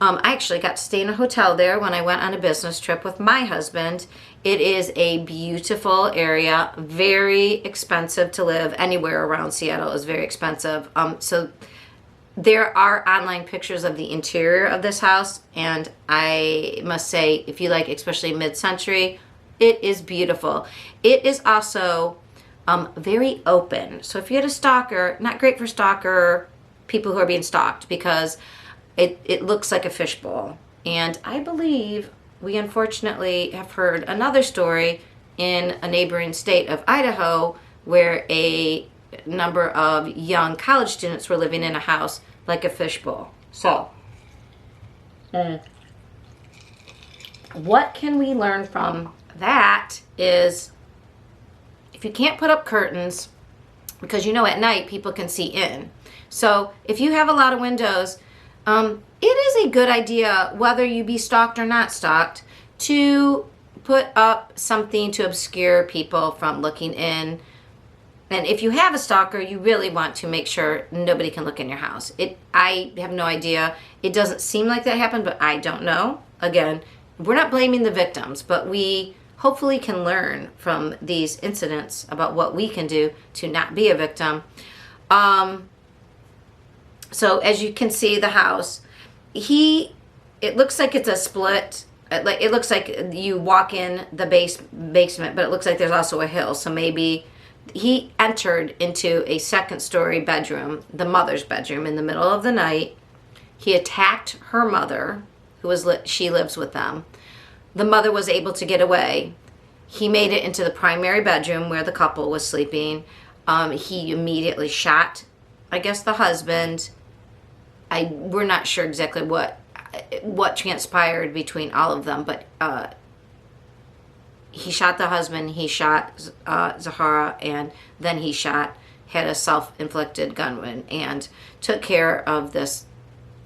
I actually got to stay in a hotel there when I went on a business trip with my husband. It is a beautiful area, very expensive to live. Anywhere around Seattle is very expensive. So there are online pictures of the interior of this house, and I must say, if you like, especially mid-century, it is beautiful. It is also very open. So if you had a stalker, not great for stalker people who are being stalked, because it looks like a fishbowl. And I believe we unfortunately have heard another story in a neighboring state of Idaho where a number of young college students were living in a house like a fishbowl. So, what can we learn from that is, if you can't put up curtains, because at night people can see in. So if you have a lot of windows, it is a good idea, whether you be stalked or not stalked, to put up something to obscure people from looking in. And if you have a stalker, you really want to make sure nobody can look in your house. I have no idea. It doesn't seem like that happened, but I don't know. Again, we're not blaming the victims, but we hopefully can learn from these incidents about what we can do to not be a victim. So as you can see, the house, it looks like it's a split. It looks like you walk in the basement, but it looks like there's also a hill. So maybe he entered into a second-story bedroom, the mother's bedroom, in the middle of the night. He attacked her mother, she lives with them. The mother was able to get away. He made it into the primary bedroom where the couple was sleeping. He immediately shot, I guess, the husband. We're not sure exactly what transpired between all of them, but he shot the husband, he shot Zahara, and then he had a self-inflicted gun wound, and took care of this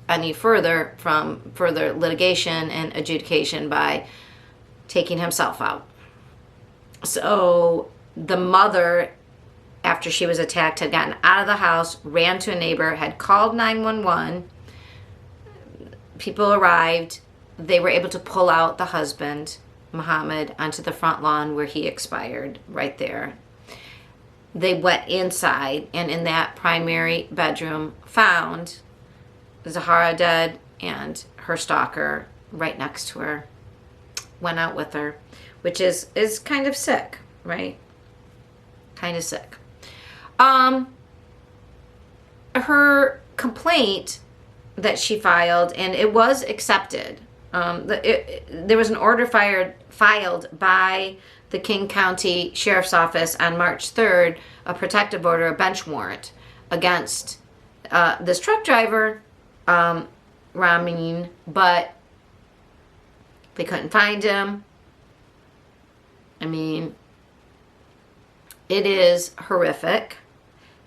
any further litigation and adjudication by taking himself out. So the mother, after she was attacked, had gotten out of the house, ran to a neighbor, had called 911. People arrived. They were able to pull out the husband, Muhammad, onto the front lawn where he expired right there. they went inside, and in that primary bedroom found Zahara dead and her stalker right next to her. Went out with her, which is kind of sick, right? Kind of sick. Her complaint that she filed, and it was accepted. There was an order filed by the King County Sheriff's Office on March 3rd, a protective order, a bench warrant against this truck driver, Ramin, but they couldn't find him. I mean, it is horrific.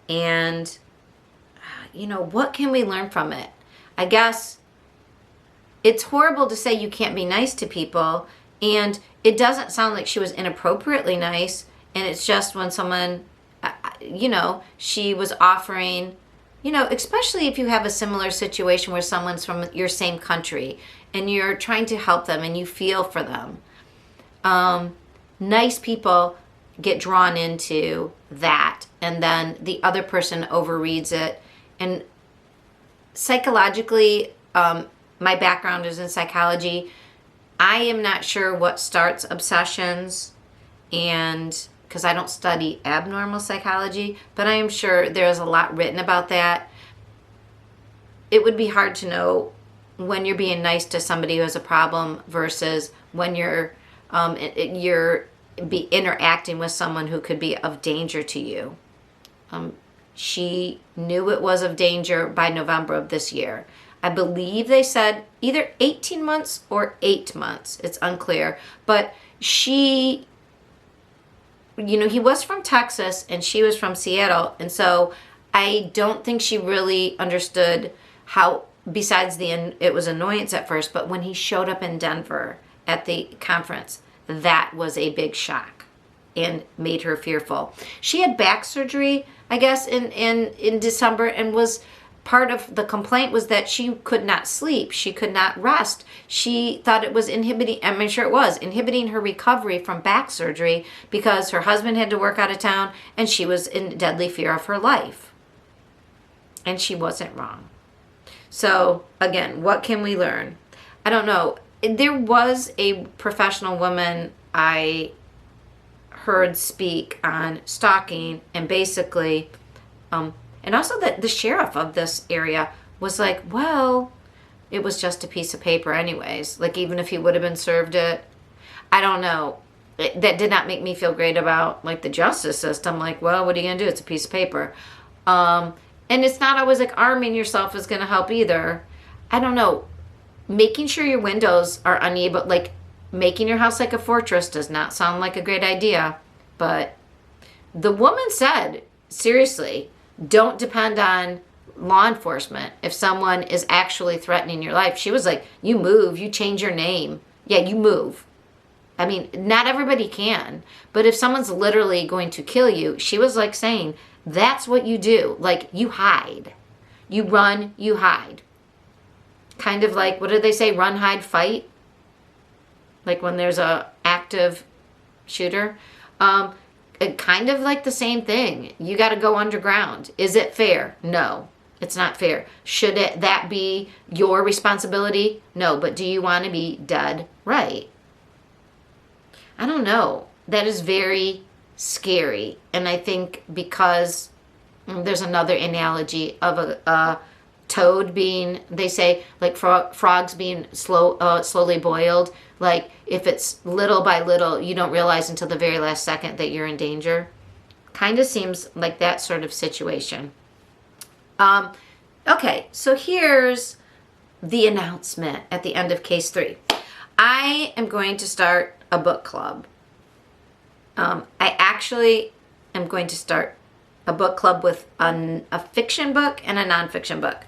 And, you know, what can we learn from it? I guess it's horrible to say you can't be nice to people. And it doesn't sound like she was inappropriately nice. And it's just when someone, you know, she was offering, you know, especially if you have a similar situation where someone's from your same country and you're trying to help them and you feel for them. Nice people get drawn into that, and then the other person overreads it. And psychologically, my background is in psychology. I am not sure what starts obsessions, and because I don't study abnormal psychology, but I am sure there's a lot written about that. It would be hard to know when you're being nice to somebody who has a problem versus when you're interacting with someone who could be of danger to you. She knew it was of danger by November of this year. I believe they said either 18 months or 8 months. It's unclear. But she, you know, he was from Texas and she was from Seattle. And so I don't think she really understood how, besides it was annoyance at first, but when he showed up in Denver at the conference, that was a big shock and made her fearful. She had back surgery, I guess, in December, and was part of the complaint was that she could not sleep. She could not rest. She thought it was inhibiting, I'm sure it was, inhibiting her recovery from back surgery because her husband had to work out of town and she was in deadly fear of her life. And she wasn't wrong. So, again, what can we learn? I don't know. There was a professional woman I heard speak on stalking, and basically, and also that the sheriff of this area was like, well, it was just a piece of paper anyways. Like, even if he would have been served it, I don't know. That did not make me feel great about, like, the justice system. Like, well, what are you going to do? It's a piece of paper. And it's not always like arming yourself is going to help either. I don't know. Making sure your windows are unable, like making your house like a fortress does not sound like a great idea. But the woman said, seriously, don't depend on law enforcement if someone is actually threatening your life. She was like, you move, you change your name. Yeah, you move. I mean, not everybody can. But if someone's literally going to kill you, she was like saying, that's what you do. Like, you hide. You run, you hide. Kind of like, what did they say? Run, hide, fight? Like when there's a active shooter. Kind of like the same thing. You got to go underground. Is it fair? No, it's not fair. Should that be your responsibility? No, but do you want to be dead? Right. I don't know. That is very scary. And I think because there's another analogy of a toad being, they say, like frogs being slowly boiled. Like, if it's little by little, you don't realize until the very last second that you're in danger. Kind of seems like that sort of situation. Okay, so here's the announcement at the end of case 3. I am going to start a book club. I actually am going to start a book club with a fiction book and a nonfiction book.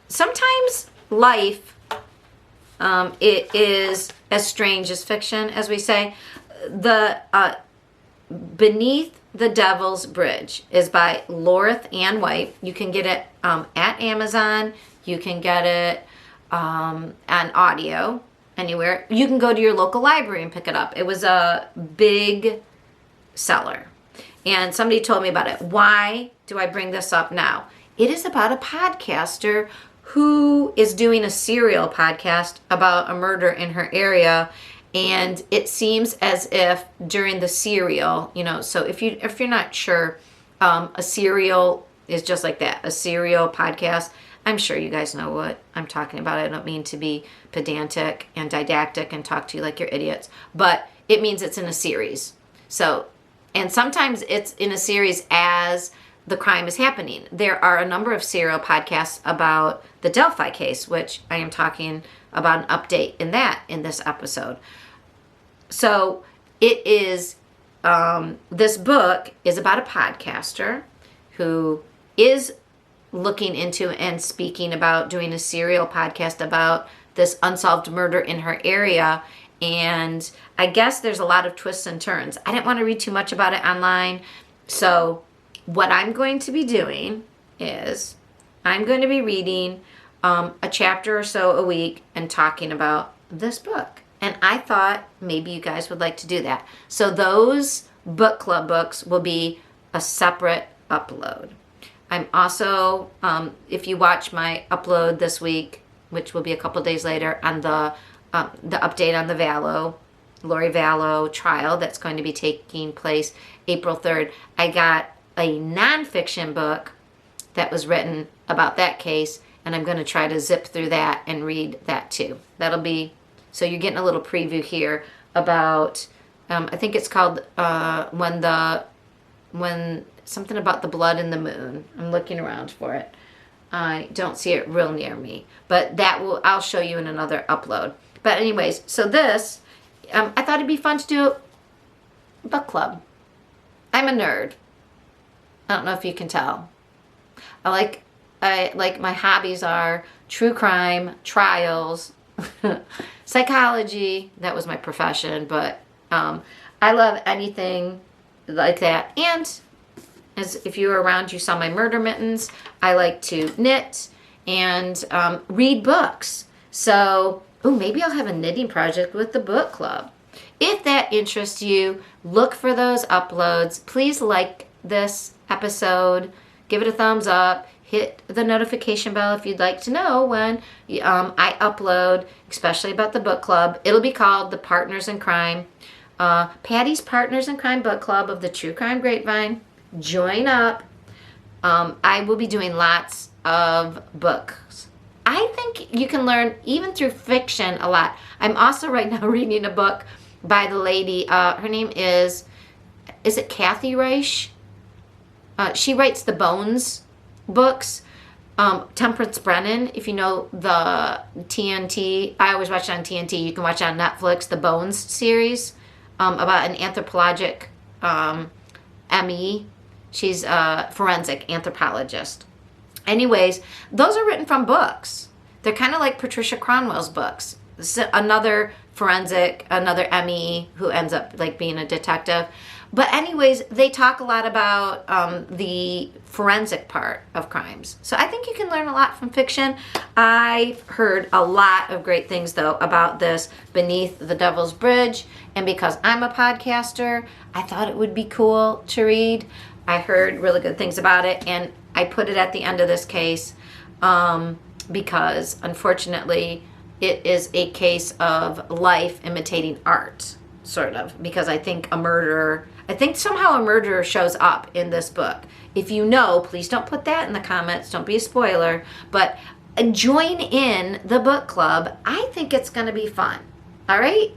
Sometimes life, it is as strange as fiction, as we say. The Beneath the Devil's Bridge is by Lorith Ann White. You can get it at Amazon. You can get it on audio anywhere. You can go to your local library and pick it up. It was a big seller. And somebody told me about it. Why do I bring this up now? It is about a podcaster who is doing a serial podcast about a murder in her area. And it seems as if during the serial, so if you're not sure, a serial is just like that, a serial podcast. I'm sure you guys know what I'm talking about. I don't mean to be pedantic and didactic and talk to you like you're idiots, but it means it's in a series. So, and sometimes it's in a series as the crime is happening. There are a number of serial podcasts about the Delphi case, which I am talking about an update in this episode. So it is, this book is about a podcaster who is looking into and speaking about doing a serial podcast about this unsolved murder in her area. And I guess there's a lot of twists and turns. I didn't want to read too much about it online. So what I'm going to be doing is I'm going to be reading a chapter or so a week and talking about this book. And I thought maybe you guys would like to do that. So those book club books will be a separate upload. I'm also, if you watch my upload this week, which will be a couple days later, on the update on the Vallow, Lori Vallow trial that's going to be taking place April 3rd, I got a nonfiction book that was written about that case, and I'm going to try to zip through that and read that too. That'll be, so you're getting a little preview here about, I think it's called when something about the blood in the moon. I'm looking around for it. I don't see it real near me, but I'll show you in another upload. But anyways, so this, I thought it'd be fun to do a book club. I'm a nerd. I don't know if you can tell. I like my hobbies are true crime, trials, psychology. That was my profession, but I love anything like that. And as if you were around, you saw my murder mittens. I like to knit and read books. So, maybe I'll have a knitting project with the book club. If that interests you, look for those uploads. Please like this episode. Give it a thumbs up. Hit the notification bell if you'd like to know when I upload, especially about the book club. It'll be called the Partners in Crime. Patty's Partners in Crime Book Club of the True Crime Grapevine. Join up. I will be doing lots of books. I think you can learn, even through fiction, a lot. I'm also right now reading a book by the lady. Her name is it Kathy Reich? She writes the Bones books. Temperance Brennan, if you know the TNT, I always watch it on TNT. You can watch it on Netflix, the Bones series about an anthropologic ME. She's a forensic anthropologist. Anyways, those are written from books. They're kind of like Patricia Cronwell's books. Another forensic, another ME who ends up like being a detective. But anyways, they talk a lot about the forensic part of crimes. So I think you can learn a lot from fiction. I've heard a lot of great things, though, about this Beneath the Devil's Bridge. And because I'm a podcaster, I thought it would be cool to read. I heard really good things about it, and I put it at the end of this case because, unfortunately, it is a case of life imitating art, sort of, because I think somehow a murderer shows up in this book. If you know, please don't put that in the comments. Don't be a spoiler. But join in the book club. I think it's going to be fun. All right?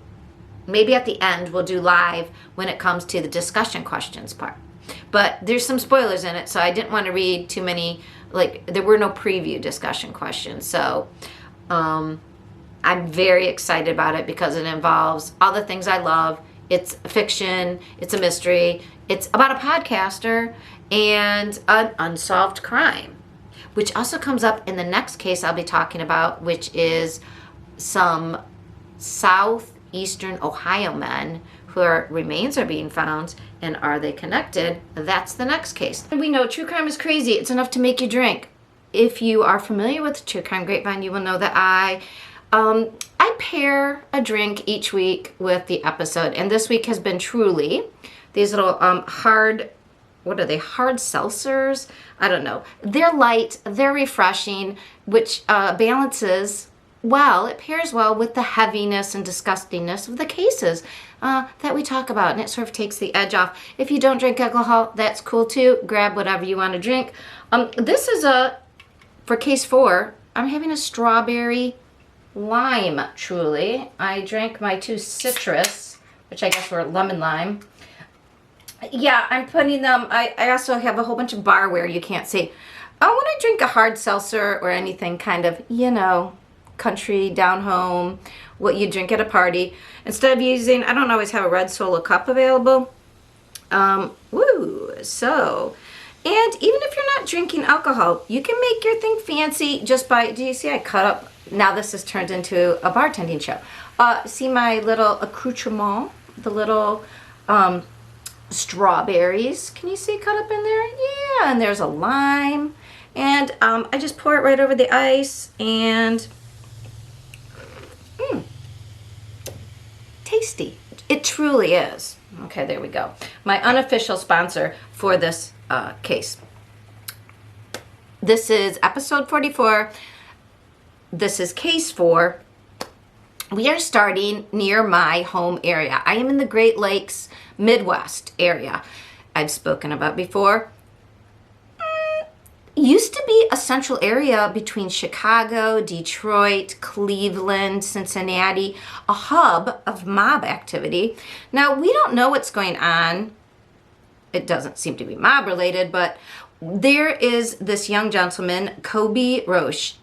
Maybe at the end we'll do live when it comes to the discussion questions part. But there's some spoilers in it, so I didn't want to read too many. There were no preview discussion questions. So I'm very excited about it because it involves all the things I love. It's fiction, it's a mystery, it's about a podcaster, and an unsolved crime, which also comes up in the next case I'll be talking about, which is some southeastern Ohio men whose remains are being found, and are they connected? That's the next case. We know true crime is crazy. It's enough to make you drink. If you are familiar with the True Crime Grapevine, you will know that I pair a drink each week with the episode, and this week has been Truly, these little hard what are they, hard seltzers? I don't know. They're light, they're refreshing, which balances well, it pairs well with the heaviness and disgustingness of the cases that we talk about, and it sort of takes the edge off. If you don't drink alcohol, that's cool too. Grab whatever you want to drink. This is for case 4, I'm having a strawberry lime, truly. I drank my 2 citrus, which I guess were lemon lime. Yeah, I'm putting them, I also have a whole bunch of barware you can't see. When I drink a hard seltzer or anything kind of, you know, country, down home, what you drink at a party, instead of using, I don't always have a red Solo cup available. So, and even if you're not drinking alcohol, you can make your thing fancy just by, do you see I cut up, now this has turned into a bartending show. See my little accoutrement, the little strawberries, can you see cut up in there? Yeah, and there's a lime, and I just pour it right over the ice, and tasty. It truly is. Okay, there we go. My unofficial sponsor for this case. This is episode 44. This is case 4. We are starting near my home area. I am in the Great Lakes, Midwest area. I've spoken about before. Used to be a central area between Chicago, Detroit, Cleveland, Cincinnati, a hub of mob activity. Now, we don't know what's going on. It doesn't seem to be mob related, but there is this young gentleman, Kobe Roche,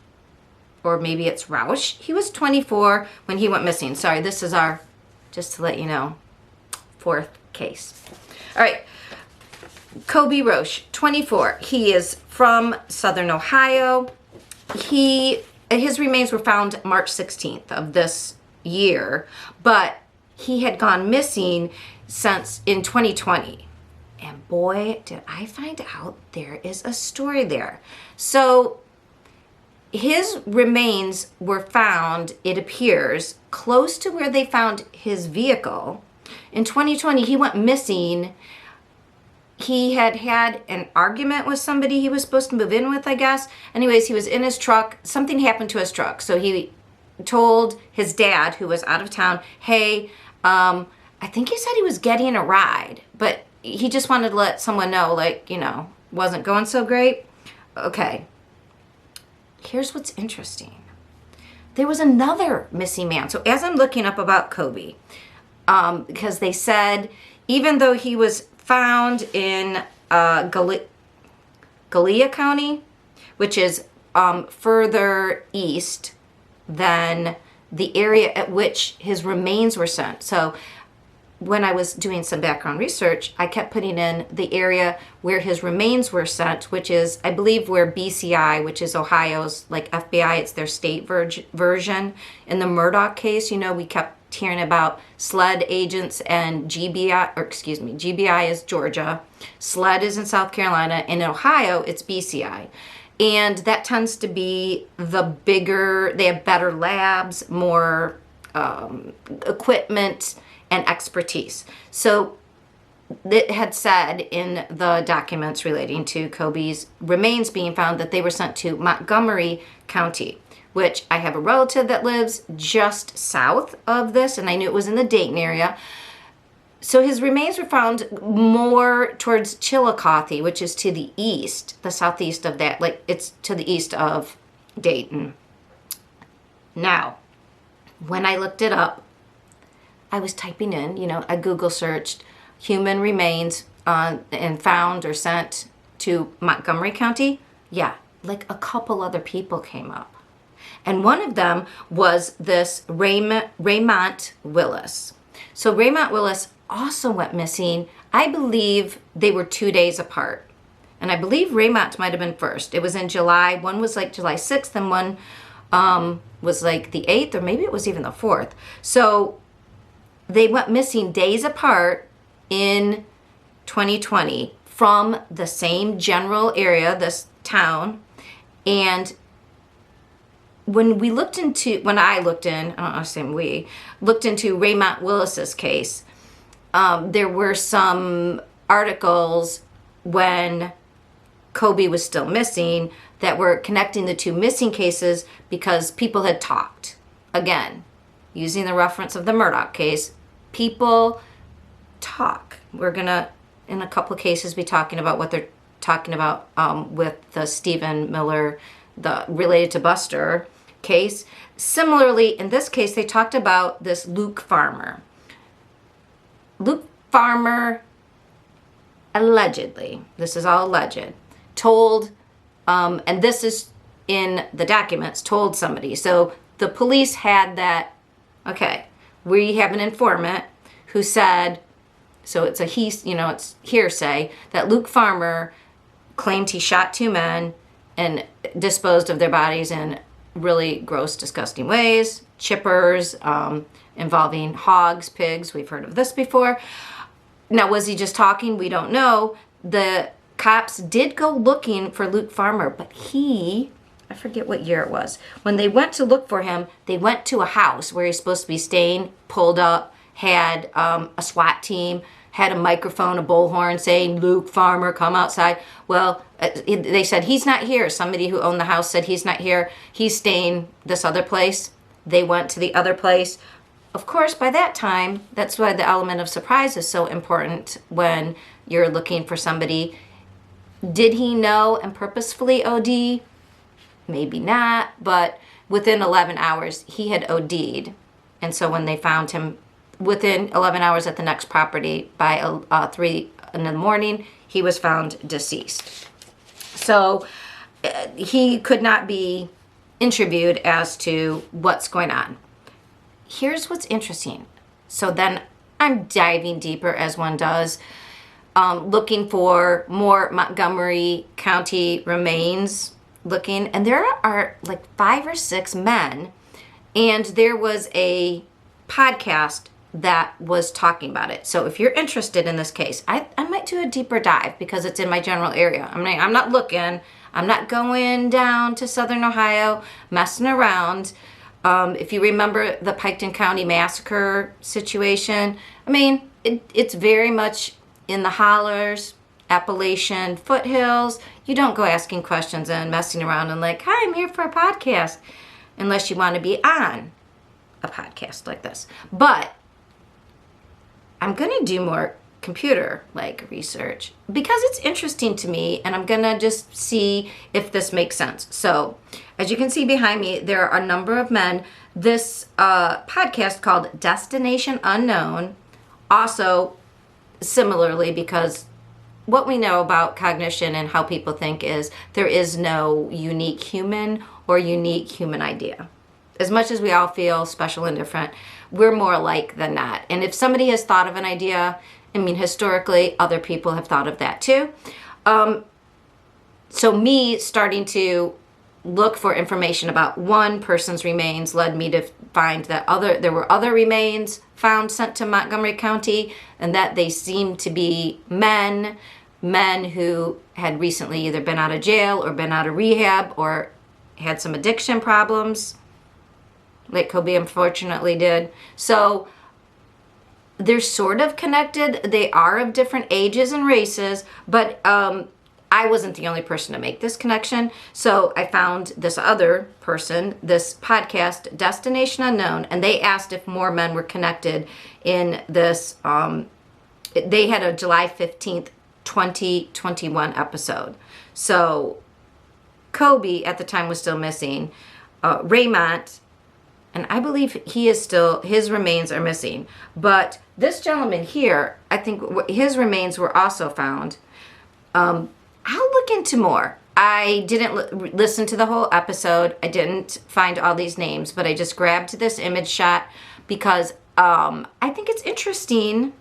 or maybe it's Rausch. He was 24 when he went missing. Sorry, this is our, just to let you know, 4th case. All right. Kobe Roche, 24. He is from Southern Ohio. His remains were found March 16th of this year, but he had gone missing since in 2020. And boy, did I find out there is a story there. So his remains were found, it appears, close to where they found his vehicle. In 2020, he went missing. He had an argument with somebody he was supposed to move in with, I guess. Anyways, he was in his truck. Something happened to his truck. So he told his dad, who was out of town, hey, I think he said he was getting a ride, but he just wanted to let someone know, like, you know, wasn't going so great. Okay. Here's what's interesting. There was another missing man. So as I'm looking up about Kobe, because they said, even though he was found in Gallia County, which is further east than the area at which his remains were sent. So when I was doing some background research, I kept putting in the area where his remains were sent, which is, I believe, where BCI, which is Ohio's, like FBI, it's their state version. In the Murdoch case, you know, we kept hearing about SLED agents and GBI is Georgia, SLED is in South Carolina, and in Ohio, it's BCI. And that tends to be the bigger, they have better labs, more equipment, and expertise. So it had said in the documents relating to Kobe's remains being found that they were sent to Montgomery County, which I have a relative that lives just south of this, and I knew it was in the Dayton area. So his remains were found more towards Chillicothe, which is to the east, the southeast of that, like it's to the east of Dayton. Now, when I looked it up, I was typing in, you know, I Google searched human remains and found or sent to Montgomery County. Yeah, like a couple other people came up. And one of them was this Raymont Willis. So Raymont Willis also went missing. I believe they were 2 days apart. And I believe Raymont might have been first. It was in July. One was like July 6th and one was like the 8th, or maybe it was even the 4th. So they went missing days apart in 2020 from the same general area, this town. And when I looked into Raymont Willis's case, there were some articles when Kobe was still missing that were connecting the two missing cases because people had talked. Again, using the reference of the Murdoch case, people talk. We're going to, in a couple of cases, be talking about what they're talking about with the Stephen Miller, the related to Buster case. Similarly, in this case, they talked about this Luke Farmer. Luke Farmer allegedly, this is all alleged, told, and this is in the documents, told somebody. So the police had that, okay, we have an informant who said, so it's it's hearsay, that Luke Farmer claimed he shot two men and disposed of their bodies in really gross, disgusting ways, chippers, involving hogs, pigs. We've heard of this before. Now, was he just talking? We don't know. The cops did go looking for Luke Farmer, but I forget what year it was. When they went to look for him, they went to a house where he's supposed to be staying, pulled up, had a SWAT team, had a microphone, a bullhorn saying, Luke Farmer, come outside. Well, they said, he's not here. Somebody who owned the house said, he's not here. He's staying this other place. They went to the other place. Of course, by that time, that's why the element of surprise is so important when you're looking for somebody. Did he know and purposefully OD? Maybe not, but within 11 hours, he had OD'd. And so when they found him within 11 hours at the next property by 3 in the morning, he was found deceased. So he could not be interviewed as to what's going on. Here's what's interesting. So then I'm diving deeper as one does, looking for more Montgomery County remains and there are like 5 or 6 men, and there was a podcast that was talking about it. So if you're interested in this case, I might do a deeper dive because it's in my general area. I'm not looking. I'm not going down to Southern Ohio, messing around. If you remember the Piketon County massacre situation, it's very much in the hollers, Appalachian foothills. You don't go asking questions and messing around and like, hi, I'm here for a podcast, unless you want to be on a podcast like this. But I'm going to do more computer research because it's interesting to me, and I'm going to just see if this makes sense. So as you can see behind me, there are a number of men. This podcast called Destination Unknown, also similarly, because what we know about cognition and how people think is there is no unique human or unique human idea. As much as we all feel special and different, we're more alike than not. And if somebody has thought of an idea, historically, other people have thought of that too. So me starting to look for information about one person's remains led me to find that there were other remains found sent to Montgomery County, and that they seemed to be men who had recently either been out of jail or been out of rehab or had some addiction problems, like Kobe unfortunately did. So they're sort of connected. They are of different ages and races, but I wasn't the only person to make this connection. So I found this other person, this podcast, Destination Unknown, and they asked if more men were connected in this. They had a July 15th, 2021 episode. So Kobe at the time was still missing. Raymont, and I believe his remains are missing. But this gentleman here, I think his remains were also found. I'll look into more. I didn't listen to the whole episode. I didn't find all these names, but I just grabbed this image shot because I think it's interesting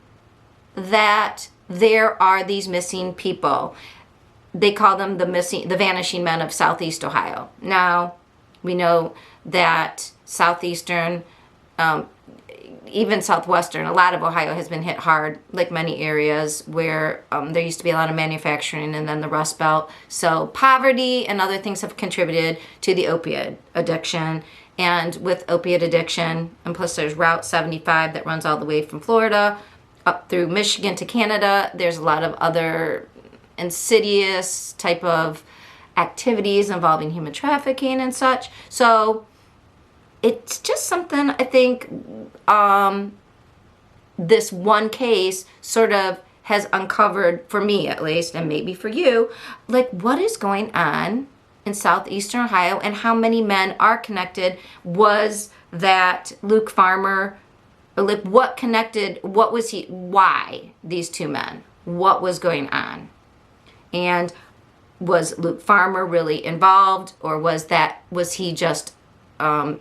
that there are these missing people. They call them the vanishing men of Southeast Ohio. Now, we know that Southeastern, even Southwestern, a lot of Ohio has been hit hard, like many areas where there used to be a lot of manufacturing and then the Rust Belt. So poverty and other things have contributed to the opiate addiction. And with opiate addiction, and plus there's Route 75 that runs all the way from Florida up through Michigan to Canada, there's a lot of other insidious type of activities involving human trafficking and such. So it's just something I think this one case sort of has uncovered, for me at least, and maybe for you, like what is going on in southeastern Ohio and how many men are connected. Was that Luke Farmer, like what connected, what was he, why these two men, what was going on? And was Luke Farmer really involved, or was he just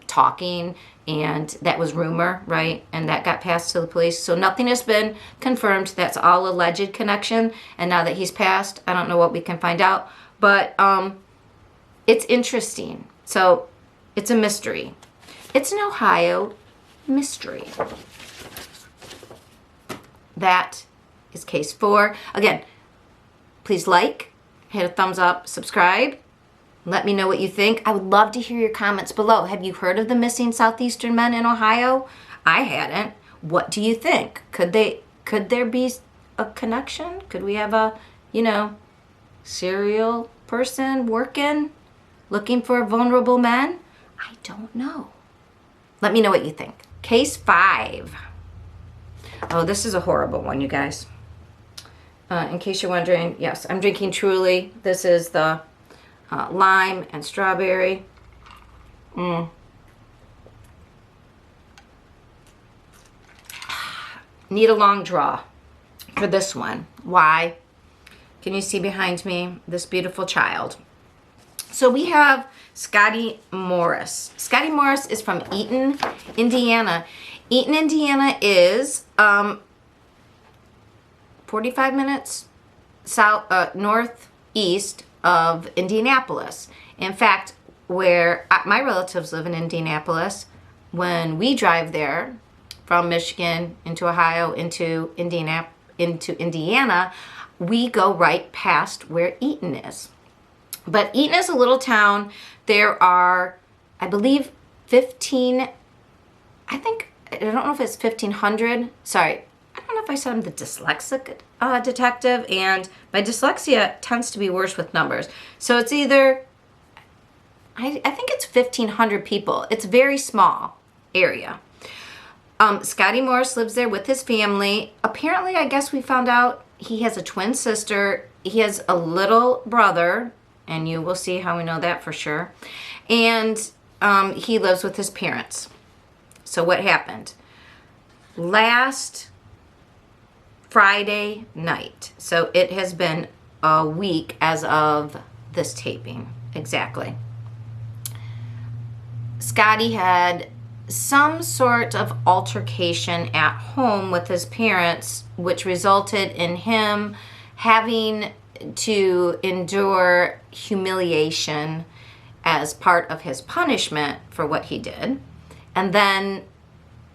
talking, and that was rumor, right? And that got passed to the police. So nothing has been confirmed. That's all alleged connection. And now that he's passed, I don't know what we can find out. But it's interesting. So it's a mystery. It's an Ohio mystery. That is case 4. Again, please like, hit a thumbs up, subscribe. Let me know what you think. I would love to hear your comments below. Have you heard of the missing southeastern men in Ohio? I hadn't. What do you think? Could there be a connection? Could we have a, serial person looking for vulnerable men? I don't know. Let me know what you think. Case 5. Oh, this is a horrible one, you guys. In case you're wondering, yes, I'm drinking Truly. This is the lime and strawberry. Need a long draw for this one. Why? Can you see behind me this beautiful child? So we have Scotty Morris. Scotty Morris is from Eaton, Indiana. Eaton, Indiana is 45 minutes northeast of Indianapolis. In fact, where my relatives live in Indianapolis, when we drive there from Michigan into Ohio into Indiana, we go right past where Eaton is. But Eaton is a little town. There are, I believe, I don't know if it's 1,500. Sorry, I don't know if I said I'm the dyslexic detective, and my dyslexia tends to be worse with numbers. So it's either, I think it's 1,500 people. It's a very small area. Scotty Morris lives there with his family. Apparently, I guess we found out he has a twin sister. He has a little brother, and you will see how we know that for sure. And he lives with his parents. So what happened? Last Friday night. So it has been a week as of this taping. Exactly. Scotty had some sort of altercation at home with his parents, which resulted in him having to endure humiliation as part of his punishment for what he did. And then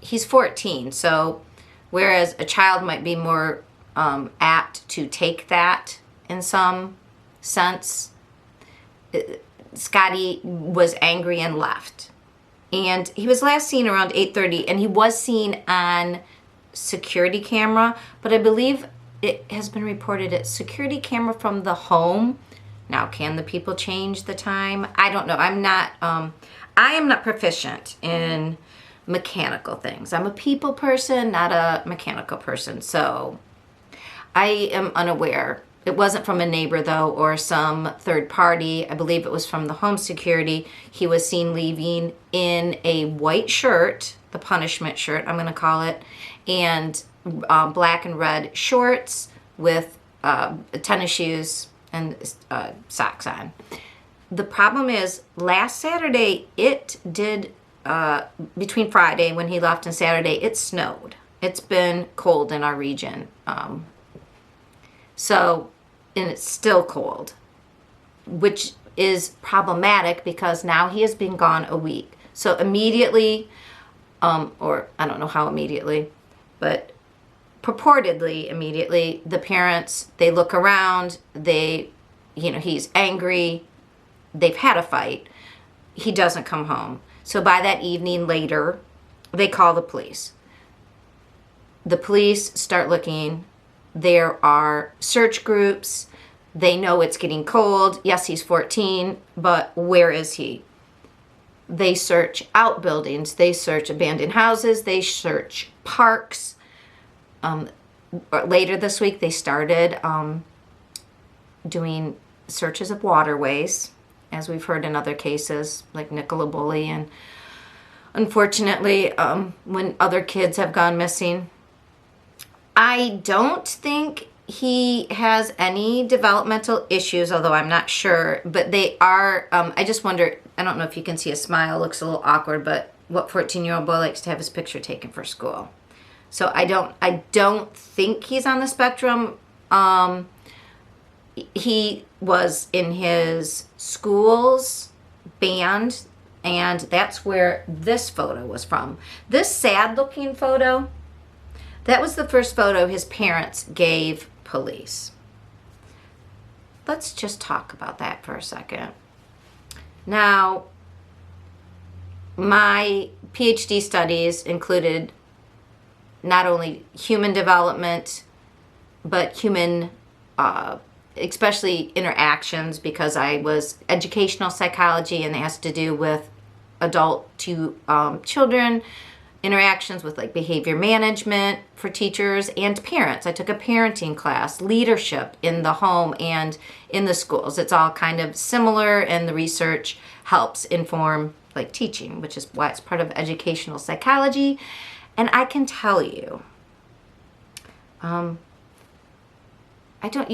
he's 14, so whereas a child might be more apt to take that in some sense, Scotty was angry and left. And he was last seen around 8:30, and he was seen on security camera, but I believe it has been reported it's security camera from the home. Now, can the people change the time? I don't know. I am not proficient in mechanical things. I'm a people person, not a mechanical person. So I am unaware. It wasn't from a neighbor, though, or some third party. I believe it was from the home security. He was seen leaving in a white shirt, the punishment shirt, I'm going to call it, and black and red shorts with tennis shoes and socks on. The problem is, last Saturday, it did, between Friday when he left and Saturday, it snowed. It's been cold in our region. And it's still cold, which is problematic because now he has been gone a week. So immediately, or I don't know how immediately, but purportedly immediately, the parents, they look around, he's angry, they've had a fight, he doesn't come home. So by that evening later, they call the police. The police start looking. There are search groups. They know it's getting cold. Yes, he's 14, but where is he? They search outbuildings. They search abandoned houses. They search parks. Later this week, they started doing searches of waterways, as we've heard in other cases, like Nicola Bully, and unfortunately, when other kids have gone missing. I don't think he has any developmental issues, although I'm not sure, but they are, I just wonder, I don't know if you can see a smile, looks a little awkward, but what 14-year-old boy likes to have his picture taken for school? So I don't think he's on the spectrum. He was in his school's band, and that's where this photo was from. This sad-looking photo, that was the first photo his parents gave police. Let's just talk about that for a second. Now, my PhD studies included not only human development, but human, especially interactions, because I was educational psychology, and it has to do with adult to children, interactions with like behavior management for teachers and parents. I took a parenting class, leadership in the home and in the schools. It's all kind of similar, and the research helps inform like teaching, which is why it's part of educational psychology. And I can tell you, you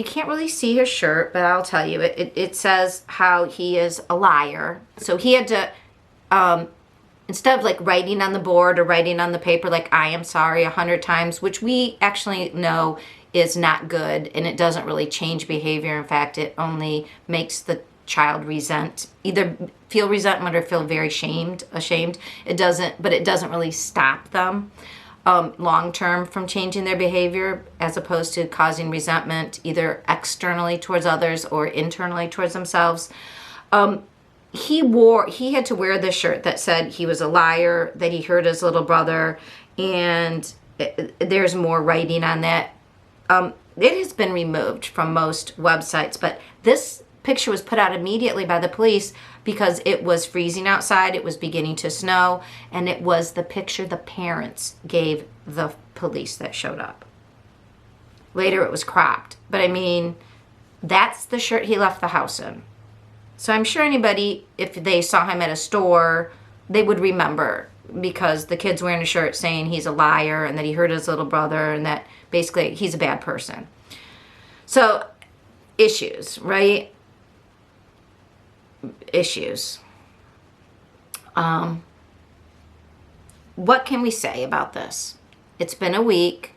can't really see his shirt, but I'll tell you, it says how he is a liar. So he had to, instead of like writing on the board or writing on the paper, like, I am sorry 100 times, which we actually know is not good, and it doesn't really change behavior. In fact, it only makes the child either feel resentment or feel very ashamed. It doesn't really stop them long-term from changing their behavior, as opposed to causing resentment either externally towards others or internally towards themselves. He had to wear this shirt that said he was a liar, that he hurt his little brother, and there's more writing on that. It has been removed from most websites, but this picture was put out immediately by the police because it was freezing outside, it was beginning to snow, and it was the picture the parents gave the police that showed up. Later it was cropped, but I mean, that's the shirt he left the house in. So I'm sure anybody, if they saw him at a store, they would remember, because the kid's wearing a shirt saying he's a liar and that he hurt his little brother and that basically he's a bad person. So, issues, right? Issues. What can we say about this? It's been a week.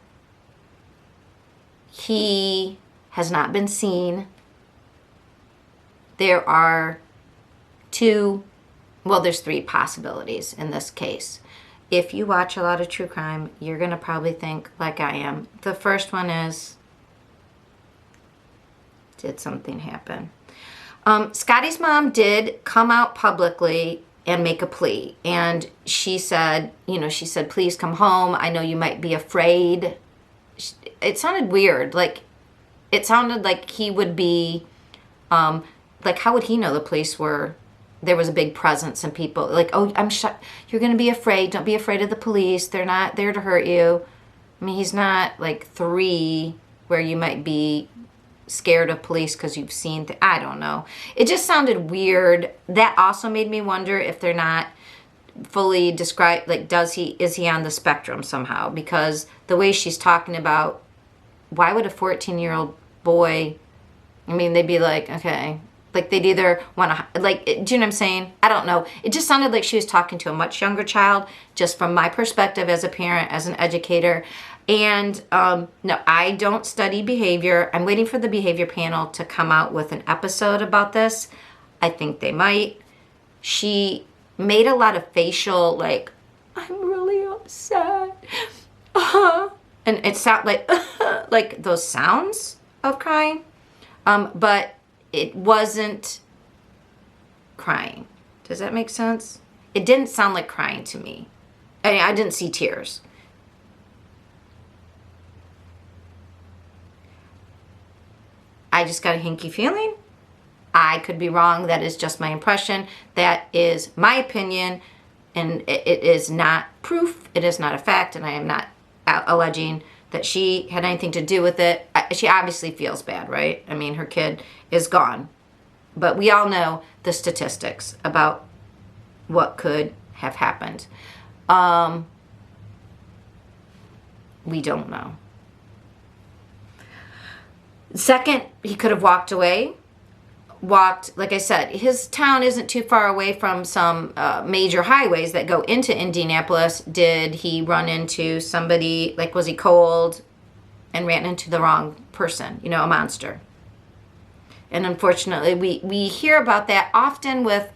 He has not been seen. There are there's three possibilities in this case. If you watch a lot of true crime, you're going to probably think like I am. The first one is, did something happen? Scotty's mom did come out publicly and make a plea. And she said, please come home. I know you might be afraid. It sounded weird. It sounded like he would be, how would he know the police there was a big presence and people, I'm sure you're going to be afraid. Don't be afraid of the police. They're not there to hurt you. I mean, he's not 3 where you might be scared of police because you've seen I don't know. It just sounded weird. That also made me wonder if they're not fully described, is he on the spectrum somehow? Because the way she's talking about, why would a 14-year-old boy, they'd be okay, they'd either want to, do you know what I'm saying? I don't know. It just sounded like she was talking to a much younger child, just from my perspective as a parent, as an educator. And no, I don't study behavior. I'm waiting for the behavior panel to come out with an episode about this. I think they might. She made a lot of facial, I'm really upset. And it sounded like those sounds of crying. But it wasn't crying. Does that make sense? It didn't sound like crying to me. I didn't see tears. I just got a hinky feeling. I could be wrong. That is just my impression. That is my opinion, and it is not proof. It is not a fact, and I am not alleging that she had anything to do with it. She obviously feels bad, right? I mean, her kid is gone. But we all know the statistics about what could have happened. We don't know. Second, he could have walked away. Like I said, his town isn't too far away from some major highways that go into Indianapolis. Did he run into somebody, like was he cold and ran into the wrong person, you know, a monster? And unfortunately, we hear about that often with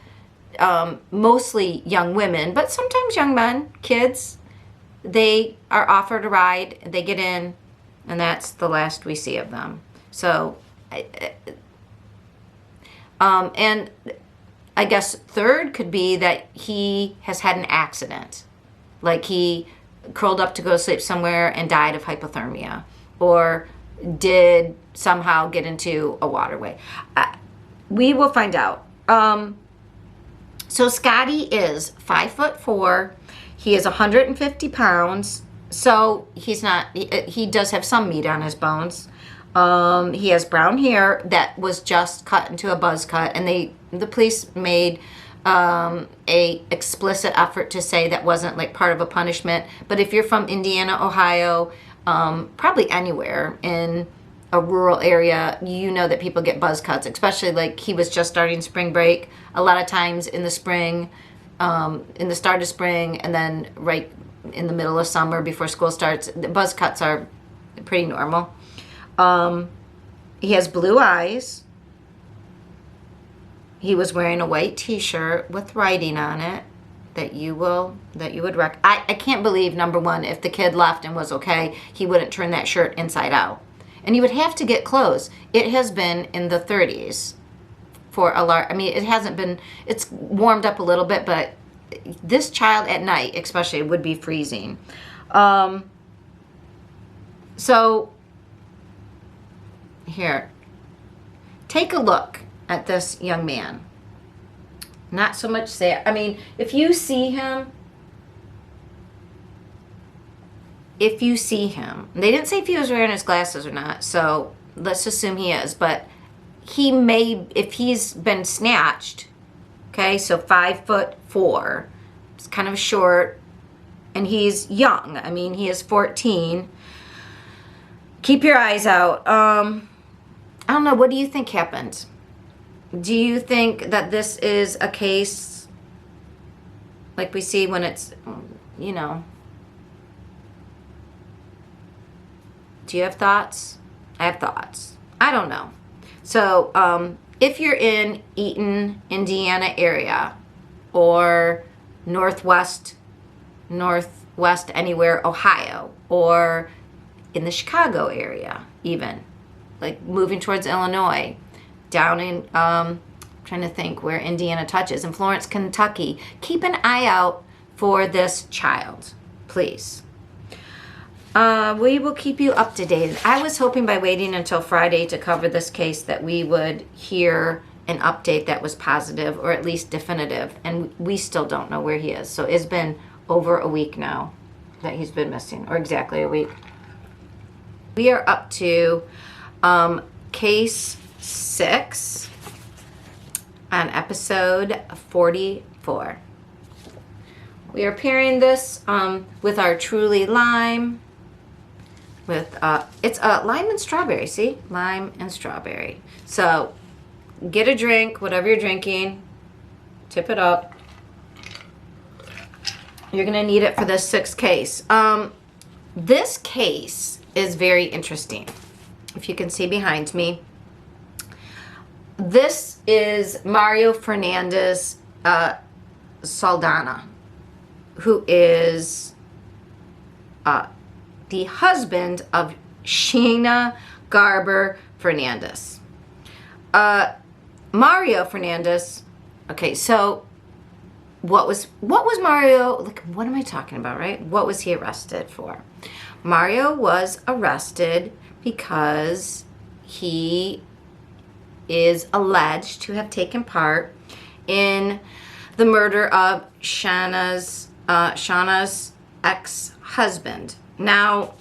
mostly young women, but sometimes young men, kids, they are offered a ride, they get in, and that's the last we see of them. So, and I guess third could be that he has had an accident. Like he curled up to go to sleep somewhere and died of hypothermia. Or did somehow get into a waterway. We will find out. So Scotty is 5'4". He is 150 pounds. So he's not, he does have some meat on his bones. He has brown hair that was just cut into a buzz cut, and the police made a explicit effort to say that wasn't like part of a punishment. But if you're from Indiana, Ohio, probably anywhere in a rural area, you know that people get buzz cuts, especially like he was just starting spring break. A lot of times in the spring, in the start of spring, and then right in the middle of summer before school starts, the buzz cuts are pretty normal. He has blue eyes. He was wearing a white t-shirt with writing on it that you would I can't believe, number one, if the kid left and was okay, he wouldn't turn that shirt inside out. And he would have to get clothes. It has been in the 30s for a large, I mean, it hasn't been, it's warmed up a little bit, but this child at night especially would be freezing. So here, take a look at this young man. Not so much say, I mean, if you see him, they didn't say if he was wearing his glasses or not, so let's assume he is, but he may, if he's been snatched, okay, so 5'4", it's kind of short, and he's young. I mean, he is 14. Keep your eyes out. I don't know, what do you think happened? Do you think that this is a case like we see when it's, you know, do you have thoughts? I have thoughts. I don't know. So if you're in Eaton, Indiana area, or northwest anywhere, Ohio, or in the Chicago area even, like moving towards Illinois, down in, trying to think where Indiana touches, in Florence, Kentucky, keep an eye out for this child, please. We will keep you up to date. I was hoping by waiting until Friday to cover this case that we would hear an update that was positive or at least definitive, and we still don't know where he is. So it's been over a week now that he's been missing, or exactly a week. We are up to case 6 on episode 44. We are pairing this with our Truly Lime. With it's lime and strawberry. See, lime and strawberry. So get a drink, whatever you're drinking, tip it up. You're gonna need it for this 6th case. This case is very interesting. If you can see behind me, this is Mario Fernandez Saldana, who is the husband of Sheena Garber Fernandez. Mario Fernandez, okay, so what was Mario, like, what am I talking about, right? What was he arrested for? Mario was arrested because he is alleged to have taken part in the murder of Shauna's ex-husband. Now,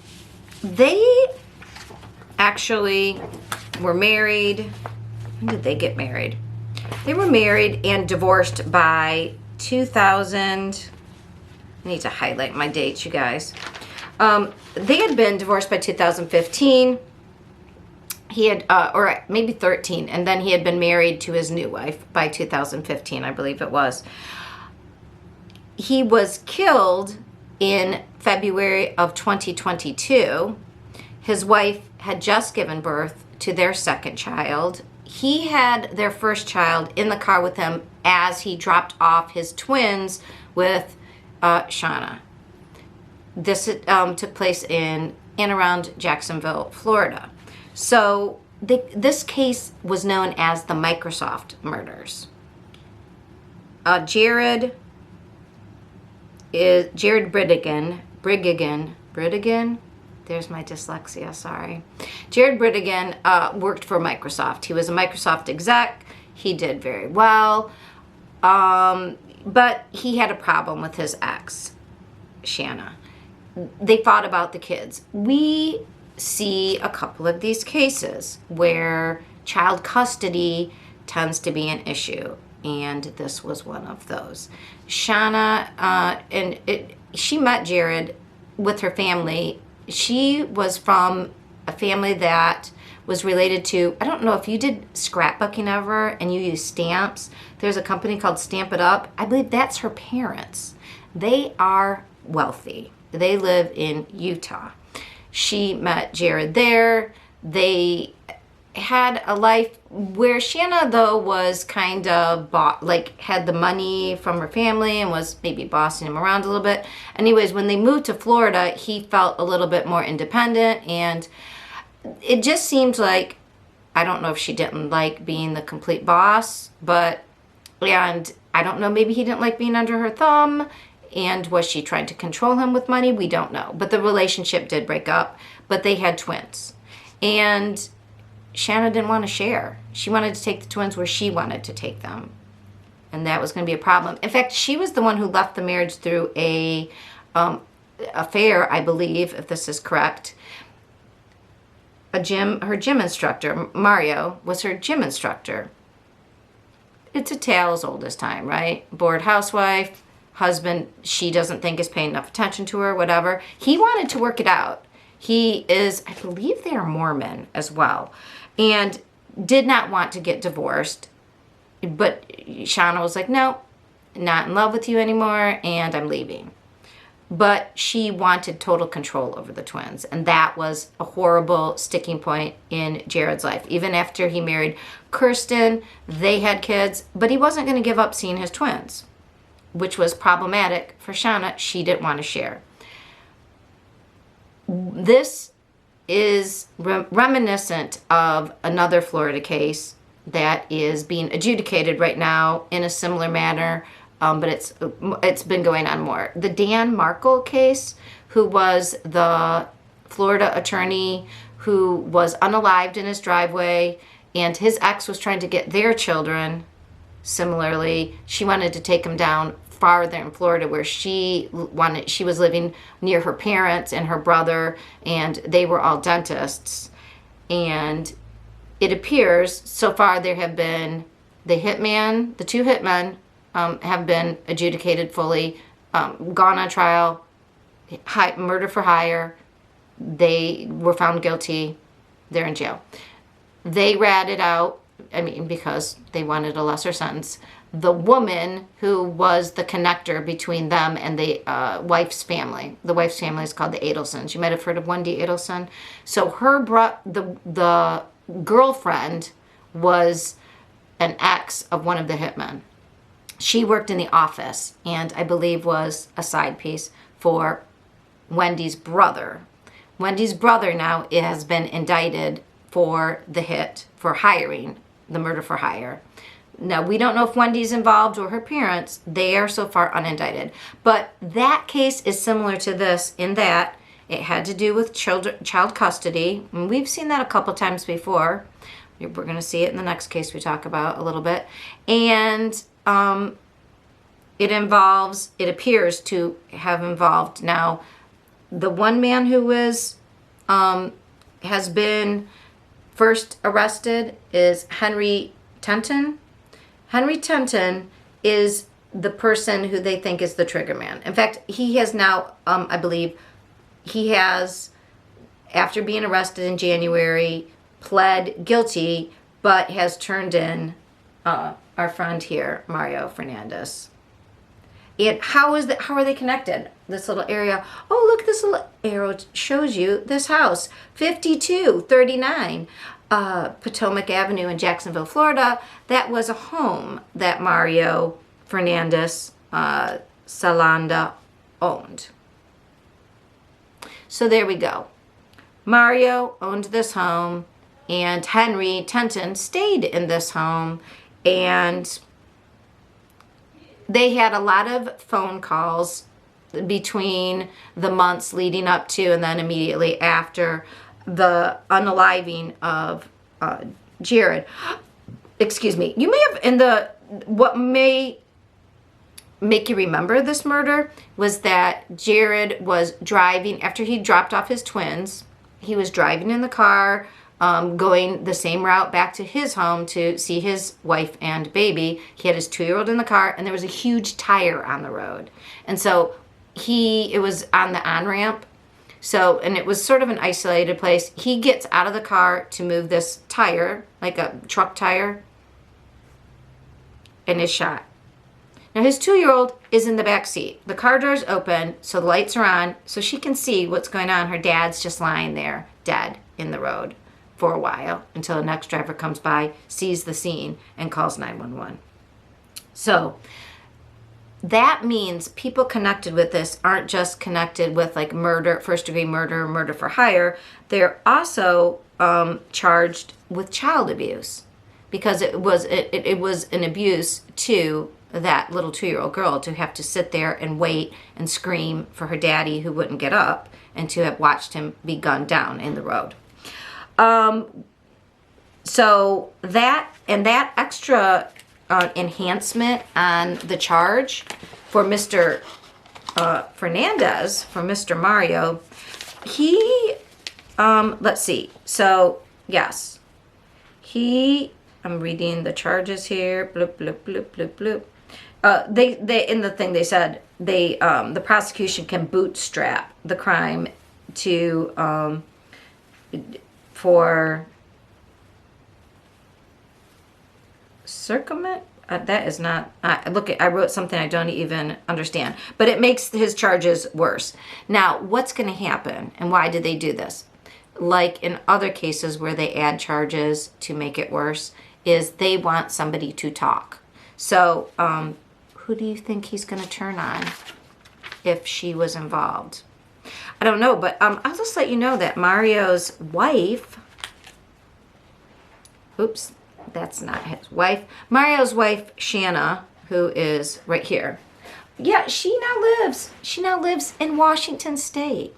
they actually were married. When did they get married? They were married and divorced by 2000. I need to highlight my dates, you guys. They had been divorced by 2015. He had, or maybe 13, and then he had been married to his new wife by 2015, I believe it was. He was killed in February of 2022. His wife had just given birth to their second child. He had their first child in the car with him as he dropped off his twins with Shauna. This took place in and around Jacksonville, Florida. So this case was known as the Microsoft murders. Jared Briggen. There's my dyslexia, sorry. Jared Briggen worked for Microsoft. He was a Microsoft exec. He did very well. But he had a problem with his ex, Shanna. They fought about the kids. We see a couple of these cases where child custody tends to be an issue, and this was one of those. Shanna, she met Jared with her family. She was from a family that was related to, I don't know if you did scrapbooking ever and you use stamps. There's a company called Stamp It Up. I believe that's her parents. They are wealthy. They live in Utah. She met Jared there. They had a life where Shanna, though, was kind of had the money from her family and was maybe bossing him around a little bit. Anyways, when they moved to Florida, he felt a little bit more independent, and it just seemed like, I don't know if she didn't like being the complete boss, and I don't know, maybe he didn't like being under her thumb. And was she trying to control him with money? We don't know. But the relationship did break up. But they had twins. And Shanna didn't want to share. She wanted to take the twins where she wanted to take them. And that was going to be a problem. In fact, she was the one who left the marriage through a affair, I believe, if this is correct. Her gym instructor, Mario, was her gym instructor. It's a tale as old as time, right? Bored housewife. Husband she doesn't think is paying enough attention to her, whatever. He wanted to work it out. He is, I believe they are Mormon as well, and did not want to get divorced. But Shauna was like, no, not in love with you anymore, and I'm leaving. But she wanted total control over the twins, and that was a horrible sticking point in Jared's life. Even after he married Kirsten, they had kids, but he wasn't going to give up seeing his twins, which was problematic for Shauna. She didn't want to share. This is reminiscent of another Florida case that is being adjudicated right now in a similar manner, but it's been going on more. The Dan Markle case, who was the Florida attorney who was unalived in his driveway, and his ex was trying to get their children. Similarly, she wanted to take him down farther in Florida where she was living near her parents and her brother, and they were all dentists. And it appears so far there have been the two hitmen have been adjudicated fully, gone on trial, murder for hire. They were found guilty. They're in jail. They ratted out, because they wanted a lesser sentence, the woman who was the connector between them and the wife's family. The wife's family is called the Adelsons. You might have heard of Wendy Adelson. So the girlfriend was an ex of one of the hitmen. She worked in the office and I believe was a side piece for Wendy's brother. Wendy's brother now has been indicted for the hit, for hiring, the murder for hire. Now, we don't know if Wendy's involved or her parents. They are so far unindicted. But that case is similar to this in that it had to do with child custody. And we've seen that a couple times before. We're going to see it in the next case we talk about a little bit. And it appears to have involved now the one man who was has been first arrested is Henry Tenton. Henry Tenton is the person who they think is the trigger man. In fact, he has now, I believe, he has, after being arrested in January, pled guilty, but has turned in our friend here, Mario Fernandez. And how are they connected? This little area. Oh, look, this little arrow shows you this house, 5239 Potomac Avenue in Jacksonville, Florida. That was a home that Mario Fernandez Salanda owned. So there we go. Mario owned this home, and Henry Tenton stayed in this home, and they had a lot of phone calls between the months leading up to and then immediately after the unaliving of Jared. Excuse me. You may have, what may make you remember this murder was that Jared was driving, after he dropped off his twins, he was driving in the car, going the same route back to his home to see his wife and baby. He had his 2-year-old in the car, and there was a huge tire on the road. And so it was on the on-ramp. So, and it was sort of an isolated place. He gets out of the car to move this tire, like a truck tire, and is shot. Now, his 2-year-old is in the back seat. The car door's open, so the lights are on, so she can see what's going on. Her dad's just lying there, dead, in the road for a while until the next driver comes by, sees the scene, and calls 911. So that means people connected with this aren't just connected with like murder, first-degree murder, murder for hire. They're also charged with child abuse, because it was an abuse to that little 2-year-old girl to have to sit there and wait and scream for her daddy who wouldn't get up, and to have watched him be gunned down in the road. So that extra enhancement on the charge for Mr. Fernandez, for Mr. Mario, he, let's see. So, yes, I'm reading the charges here. Bloop, bloop, bloop, bloop, bloop. They in the thing they said the prosecution can bootstrap the crime to for circumvent. That is not. I wrote something I don't even understand, but it makes his charges worse. Now, what's going to happen, and why did they do this? Like in other cases where they add charges to make it worse, is they want somebody to talk. So, who do you think he's going to turn on if she was involved? I don't know, but I'll just let you know that Mario's wife, oops, that's not his wife. Mario's wife, Shanna, who is right here. Yeah, she now lives in Washington State.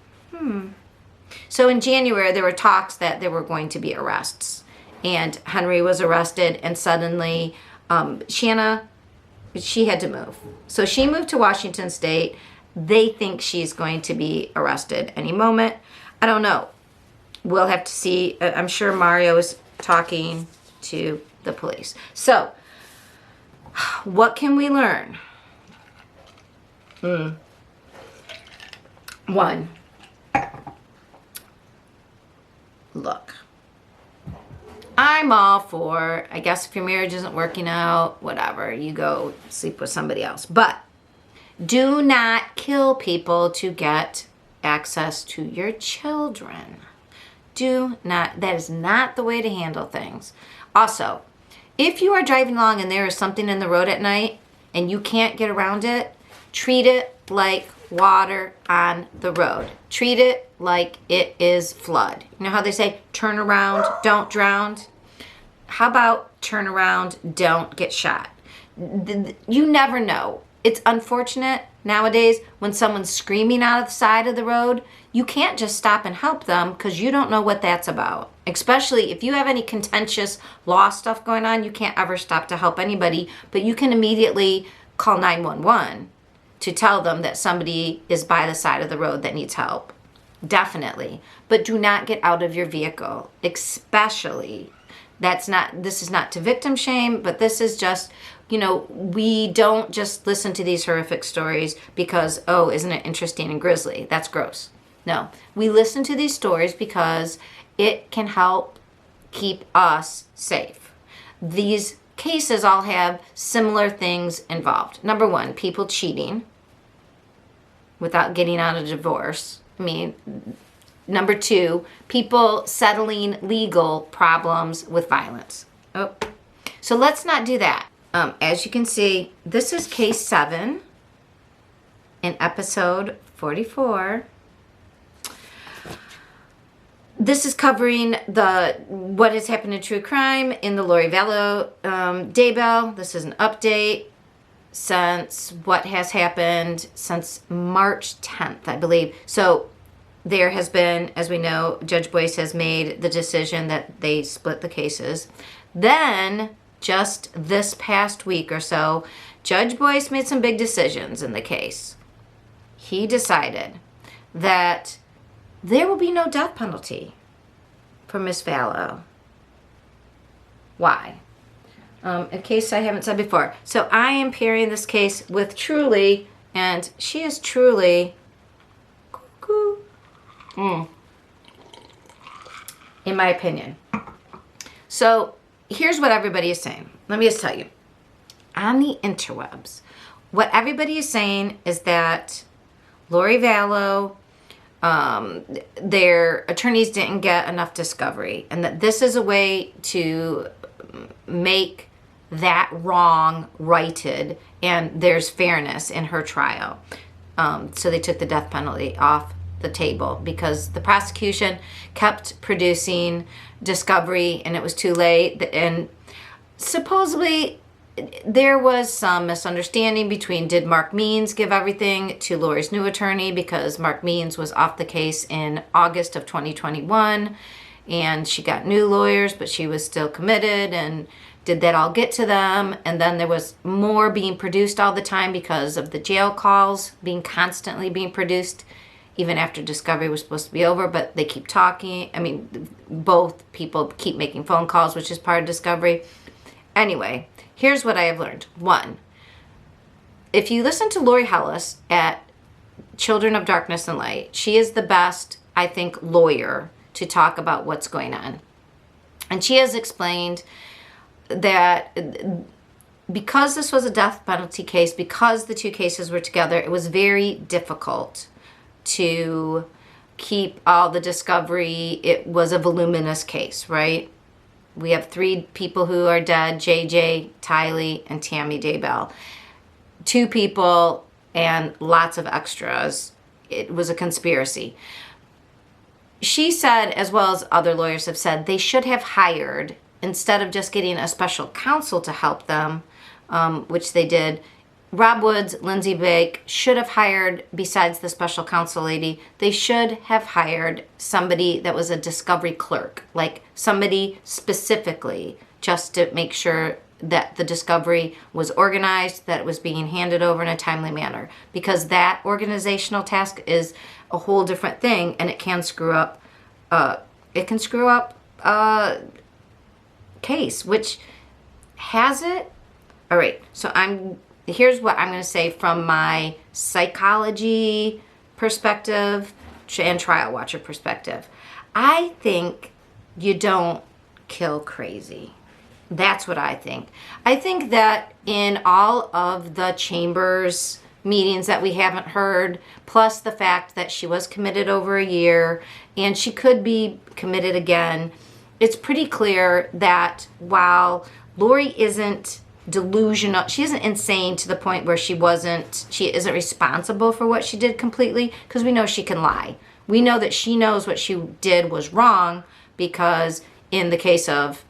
So in January, there were talks that there were going to be arrests. And Henry was arrested, and suddenly Shanna, she had to move. So she moved to Washington State. They think she's going to be arrested any moment. I don't know. We'll have to see. I'm sure Mario is talking to the police. So, what can we learn? One, look, I'm all for, I guess if your marriage isn't working out, whatever, you go sleep with somebody else. But do not kill people to get access to your children. Do not. That is not the way to handle things. Also, if you are driving along and there is something in the road at night and you can't get around it, treat it like water on the road. Treat it like it is flood. You know how they say, turn around, don't drown? How about turn around, don't get shot? You never know. It's unfortunate nowadays when someone's screaming out of the side of the road, you can't just stop and help them because you don't know what that's about. Especially if you have any contentious law stuff going on, you can't ever stop to help anybody, but you can immediately call 911 to tell them that somebody is by the side of the road that needs help. Definitely. But do not get out of your vehicle, especially. This is not to victim shame, but this is just, we don't just listen to these horrific stories because, oh, isn't it interesting and grisly? That's gross. No, we listen to these stories because it can help keep us safe. These cases all have similar things involved. Number one, people cheating without getting out of divorce. Number two, people settling legal problems with violence. Oh, so let's not do that. As you can see, this is case 7 in episode 44. This is covering what has happened in true crime in the Lori Vallow Daybell. This is an update since what has happened since March 10th, I believe. So there has been, as we know, Judge Boyce has made the decision that they split the cases. Then, just this past week or so, Judge Boyce made some big decisions in the case. He decided that there will be no death penalty for Miss Vallow. Why? A case I haven't said before. So I am pairing this case with Truly, and she is truly cuckoo. In my opinion. So here's what everybody is saying. Let me just tell you. On the interwebs, what everybody is saying is that Lori Vallow, their attorneys didn't get enough discovery, and that this is a way to make that wrong righted, and there's fairness in her trial. So they took the death penalty off the table because the prosecution kept producing discovery and it was too late. And supposedly there was some misunderstanding between, did Mark Means give everything to Lori's new attorney, because Mark Means was off the case in August of 2021 and she got new lawyers, but she was still committed, and did that all get to them? And then there was more being produced all the time because of the jail calls constantly being produced even after discovery was supposed to be over, but they keep talking. Both people keep making phone calls, which is part of discovery. Anyway, here's what I have learned. 1, if you listen to Lori Hellis at Children of Darkness and Light, she is the best, I think, lawyer to talk about what's going on. And she has explained that because this was a death penalty case, because the two cases were together, it was very difficult to keep all the discovery. It was a voluminous case, right? We have 3 people who are dead, JJ, Tylee, and Tammy Daybell. 2 people and lots of extras. It was a conspiracy. She said, as well as other lawyers have said, they should have hired, instead of just getting a special counsel to help them, which they did, Rob Woods, Lindsay Bake should have hired, besides the special counsel lady, they should have hired somebody that was a discovery clerk, like somebody specifically just to make sure that the discovery was organized, that it was being handed over in a timely manner, because that organizational task is a whole different thing, and it can screw up case, which has it. All right, so here's what I'm going to say from my psychology perspective and trial watcher perspective. I think you don't kill crazy. That's what I think. I think that in all of the chambers meetings that we haven't heard, plus the fact that she was committed over a year and she could be committed again, it's pretty clear that while Lori isn't delusional, she isn't insane to the point where she isn't responsible for what she did completely, because we know she can lie. We know that she knows what she did was wrong, because in the case of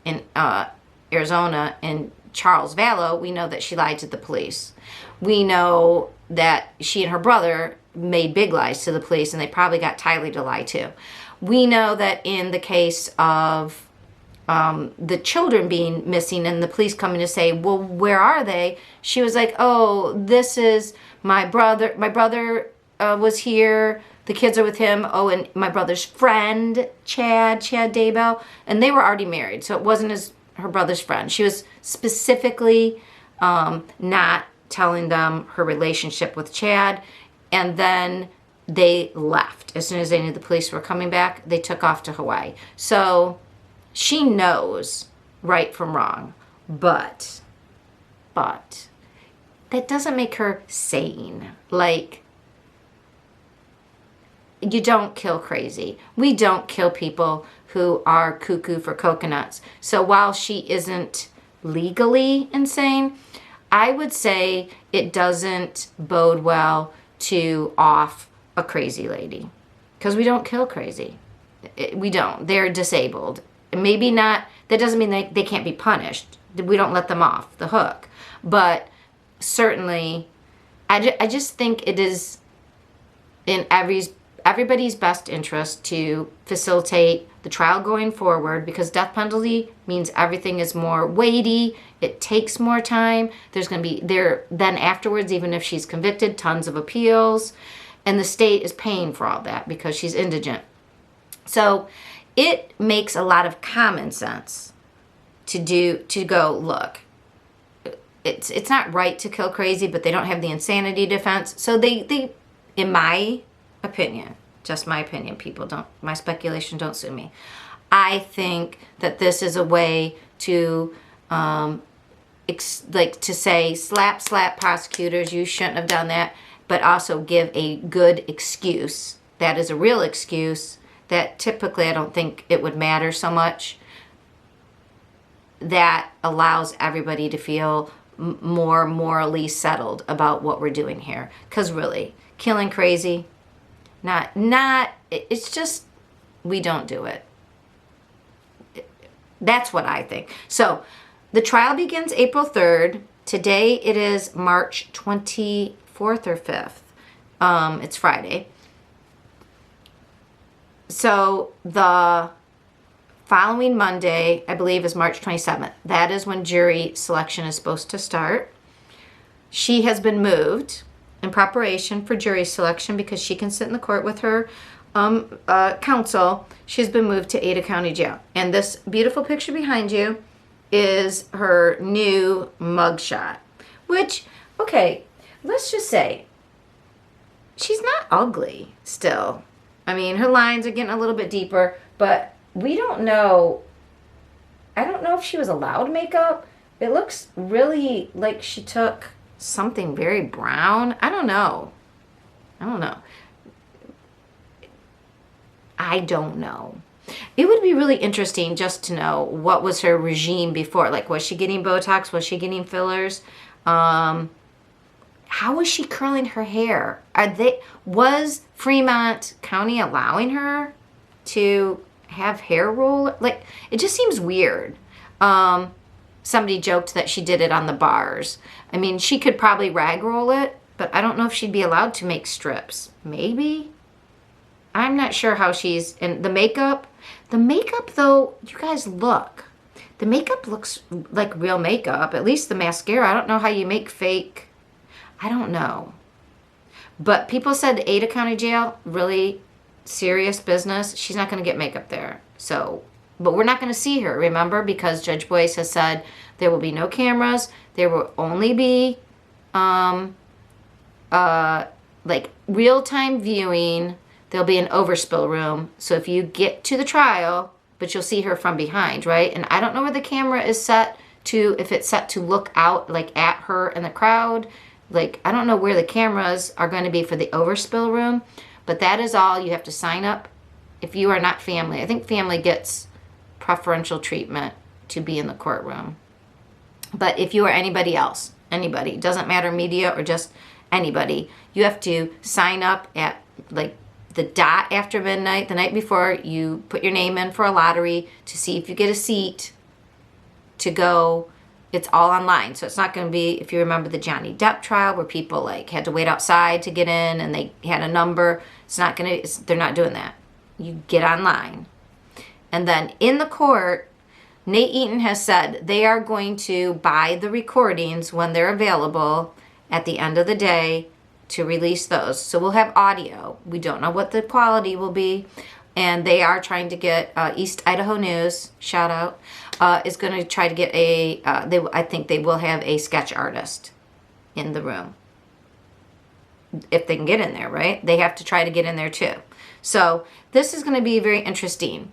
Arizona and Charles Vallow, we know that she lied to the police. We know that she and her brother made big lies to the police, and they probably got Tylee to lie too. We know that in the case of the children being missing and the police coming to say, well, where are they? She was like, oh, this is my brother. My brother was here. The kids are with him. Oh, and my brother's friend, Chad Daybell. And they were already married, so it wasn't her brother's friend. She was specifically not telling them her relationship with Chad. And then they left. As soon as they knew the police were coming back, they took off to Hawaii. So she knows right from wrong. But that doesn't make her sane. Like, you don't kill crazy. We don't kill people who are cuckoo for coconuts. So while she isn't legally insane, I would say it doesn't bode well to off a crazy lady. Because we don't kill crazy. We don't. They're disabled. Maybe not, that doesn't mean they can't be punished. We don't let them off the hook. But certainly, I just think it is in everybody's best interest to facilitate the trial going forward, because death penalty means everything is more weighty. It takes more time. There's going to be then afterwards, even if she's convicted, tons of appeals, and the state is paying for all that because she's indigent. So it makes a lot of common sense to go, look, it's not right to kill crazy, but they don't have the insanity defense. So they in my opinion, just my opinion, people don't, my speculation, don't sue me. I think that this is a way to, to say, slap prosecutors, you shouldn't have done that, but also give a good excuse. That is a real excuse that typically I don't think it would matter so much. That allows everybody to feel more morally settled about what we're doing here. Because really, killing crazy, it's just, we don't do it. That's what I think. So the trial begins April 3rd. Today it is March 24th or 5th. It's Friday. So the following Monday, I believe, is March 27th. That is when jury selection is supposed to start. She has been moved in preparation for jury selection because she can sit in the court with her counsel. She's been moved to Ada County Jail. And this beautiful picture behind you is her new mugshot. Which, okay, let's just say, she's not ugly still. I mean, her lines are getting a little bit deeper, but we don't know. I don't know if she was allowed makeup. It looks really like she took something very brown. I don't know. It would be really interesting just to know what was her regime before. Like, was she getting Botox? Was she getting fillers? How was she curling her hair? Was Fremont County allowing her to have hair roll? Like, it just seems weird. Somebody joked that she did it on the bars. I mean, she could probably rag roll it, but I don't know if she'd be allowed to make strips. Maybe? I'm not sure how she's... And the makeup though, you guys look. The makeup looks like real makeup. At least the mascara. I don't know how you make fake... I don't know. But people said the Ada County Jail, really serious business. She's not going to get makeup there. So, but we're not going to see her, remember? Because Judge Boyce has said there will be no cameras. There will only be like real-time viewing. There'll be an overspill room. So if you get to the trial, but you'll see her from behind, right? And I don't know where the camera is set to, if it's set to look out like at her in the crowd. Like, I don't know where the cameras are going to be for the overspill room, but that is all. You have to sign up if you are not family. I think family gets preferential treatment to be in the courtroom. But if you are anybody else, anybody, doesn't matter, media or just anybody, you have to sign up at like the dot after midnight, the night before. You put your name in for a lottery to see if you get a seat to go. It's all online, so it's not going to be, if you remember the Johnny Depp trial where people like had to wait outside to get in and they had a number. It's not going to, they're not doing that. You get online. And then in the court, Nate Eaton has said they are going to buy the recordings when they're available at the end of the day to release those. So we'll have audio. We don't know what the quality will be. And they are trying to get East Idaho News, shout out, is going to try to get I think they will have a sketch artist in the room. If they can get in there, right? They have to try to get in there too. So this is going to be very interesting.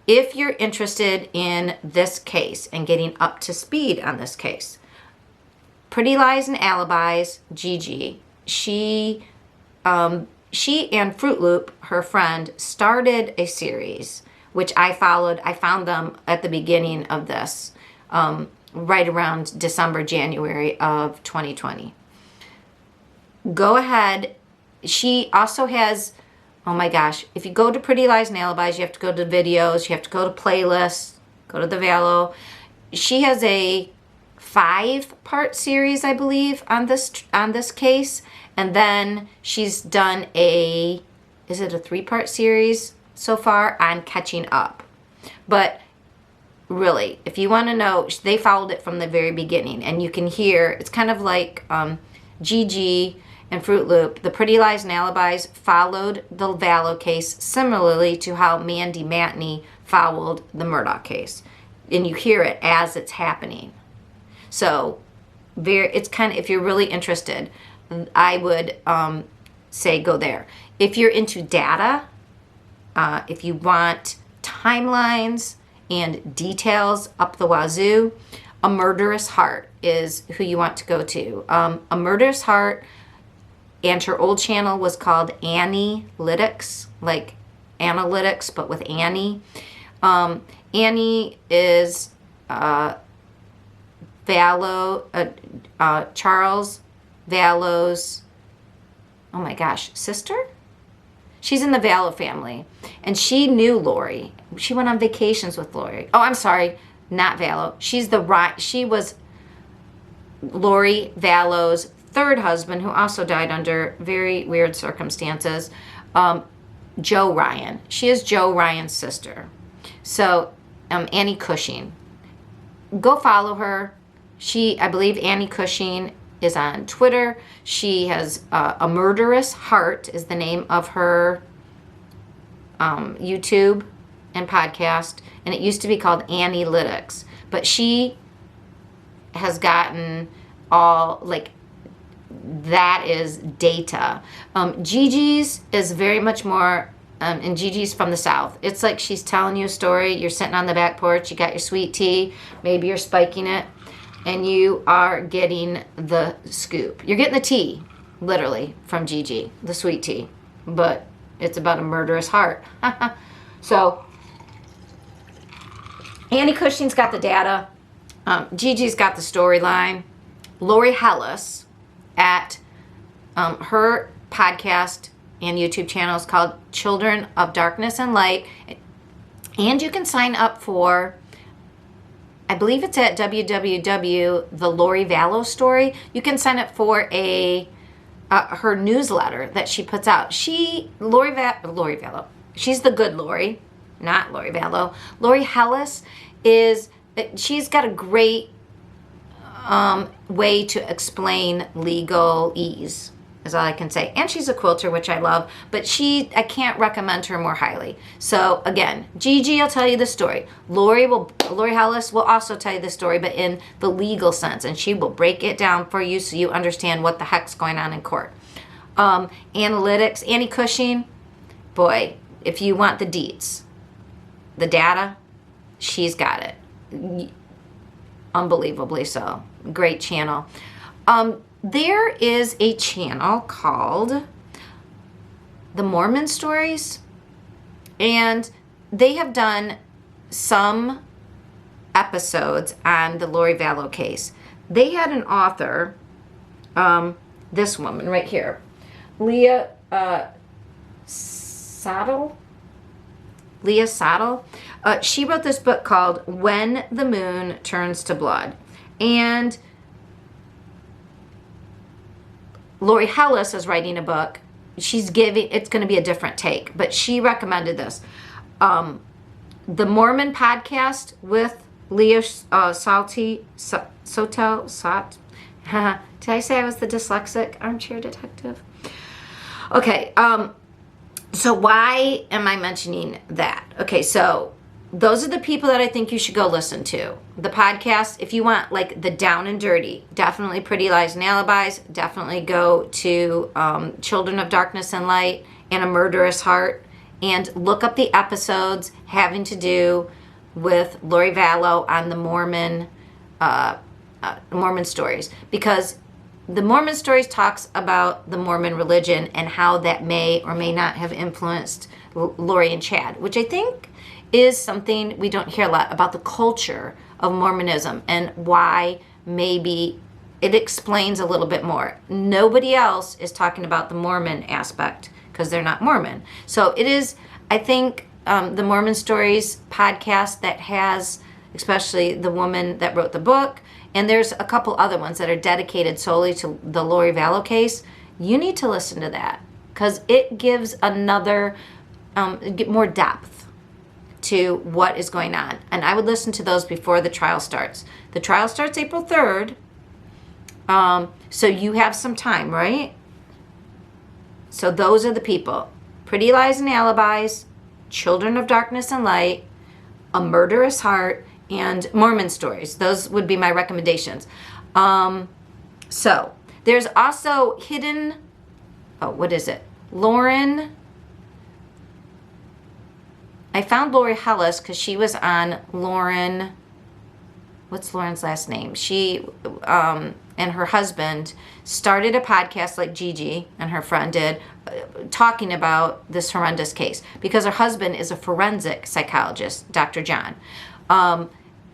If you're interested in this case and getting up to speed on this case, Pretty Lies and Alibis, Gigi, she and Fruit Loop, her friend, started a series, which I followed. I found them at the beginning of this, right around December, January of 2020. Go ahead. She also has, oh my gosh, if you go to Pretty Lies and Alibis, you have to go to videos, you have to go to playlists, go to the Vallow. She has a 5-part series, I believe, on this case. And then she's done is it a 3-part series so far on catching up. But really, if you want to know, they followed it from the very beginning. And you can hear, it's kind of like Gigi and Fruit Loop. The Pretty Lies and Alibis followed the Vallow case similarly to how Mandy Matney followed the Murdaugh case. And you hear it as it's happening. So it's kind of, if you're really interested, I would say go there. If you're into data, if you want timelines and details up the wazoo, A Murderous Heart is who you want to go to. A Murderous Heart, and her old channel was called Annie-lytics, like analytics, but with Annie. Annie is Vallow, Charles Vallow's, oh my gosh, sister? She's in the Vallow family. And she knew Lori. She went on vacations with Lori. Oh, I'm sorry, not Vallow. She was Lori Vallow's third husband, who also died under very weird circumstances, Joe Ryan. She is Joe Ryan's sister. So, Annie Cushing. Go follow her. I believe Annie Cushing is on Twitter. She has A Murderous Heart is the name of her YouTube and podcast, and it used to be called Annie-lytics. But she has gotten all, like, that is data. Gigi's is very much more, and Gigi's from the South. It's like she's telling you a story. You're sitting on the back porch. You got your sweet tea. Maybe you're spiking it. And you are getting the scoop. You're getting the tea, literally, from Gigi, the sweet tea. But it's about a murderous heart. So, Annie Cushing's got the data. Gigi's got the storyline. Lori Hellis at her podcast and YouTube channel is called Children of Darkness and Light. And you can sign up for, I believe it's at www, the Lori Vallow story. You can sign up for her newsletter that she puts out. Lori Vallow. She's the good Lori, not Lori Vallow. Lori Hellis she's got a great way to explain legalese, is all I can say. And she's a quilter, which I love, but I can't recommend her more highly. So again, Gigi will tell you the story. Lori Hellis will also tell you the story, but in the legal sense, and she will break it down for you so you understand what the heck's going on in court. Analytics, Annie Cushing, boy, if you want the deets, the data, she's got it. Unbelievably so. Great channel. There is a channel called The Mormon Stories, and they have done some episodes on the Lori Vallow case. They had an author, this woman right here, Leah Sottle. She wrote this book called When the Moon Turns to Blood. And Lori Hellis is writing a book it's going to be a different take, but she recommended this. The Mormon podcast with Leah Sotel. Did I say I was the dyslexic armchair detective? Okay. So why am I mentioning that? Okay, so those are the people that I think you should go listen to. The podcast, if you want like the down and dirty, definitely Pretty Lies and Alibis. Definitely go to Children of Darkness and Light and A Murderous Heart, and look up the episodes having to do with Lori Vallow on the Mormon stories, because the Mormon stories talks about the Mormon religion and how that may or may not have influenced Lori and Chad, which I think is something we don't hear a lot about, the culture of Mormonism and why maybe it explains a little bit more. Nobody else is talking about the Mormon aspect because they're not Mormon. So it is, I think, the Mormon Stories podcast that has, especially the woman that wrote the book, and there's a couple other ones that are dedicated solely to the Lori Vallow case. You need to listen to that because it gives another, more depth to what is going on. And I would listen to those before the trial starts. The trial starts April 3rd. So you have some time, right? So those are the people. Pretty Lies and Alibis, Children of Darkness and Light, A Murderous Heart, and Mormon Stories. Those would be my recommendations. So there's also hidden, what is it? Lauren. I found Lori Hellis because she was on Lauren. What's Lauren's last name? She and her husband started a podcast like Gigi and her friend did, talking about this horrendous case because her husband is a forensic psychologist, Dr. John.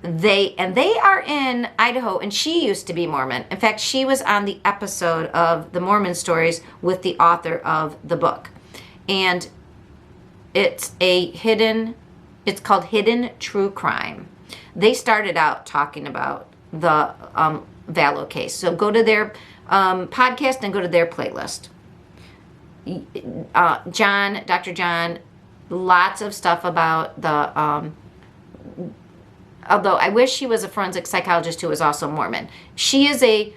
They are in Idaho, and she used to be Mormon. In fact, she was on the episode of the Mormon Stories with the author of the book. And it's called Hidden True Crime. They started out talking about the Vallow case. So go to their podcast and go to their playlist. Dr. John, lots of stuff about the, although I wish she was a forensic psychologist who was also Mormon. She is a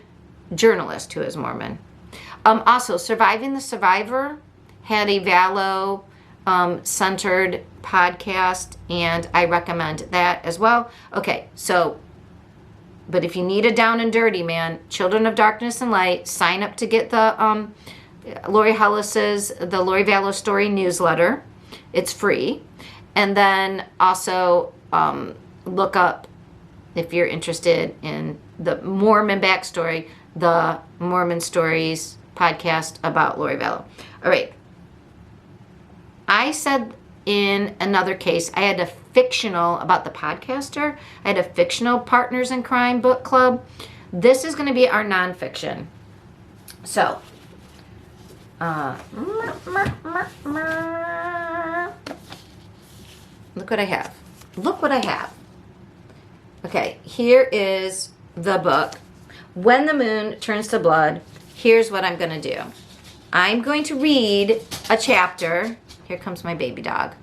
journalist who is Mormon. Also, Surviving the Survivor had a Vallow centered podcast, and I recommend that as well. Okay, so, but if you need a down and dirty, man, Children of Darkness and Light, sign up to get the Lori Hellis's, the Lori Vallow Story newsletter. It's free. And then also look up, if you're interested in the Mormon backstory, the Mormon Stories podcast about Lori Vallow. All right. I said in another case, I had a fictional, about the podcaster, I had a fictional Partners in Crime book club. This is going to be our nonfiction. So, look what I have. Look what I have. Okay, here is the book. When the Moon Turns to Blood. Here's what I'm going to do. I'm going to read a chapter. Here comes my baby dog.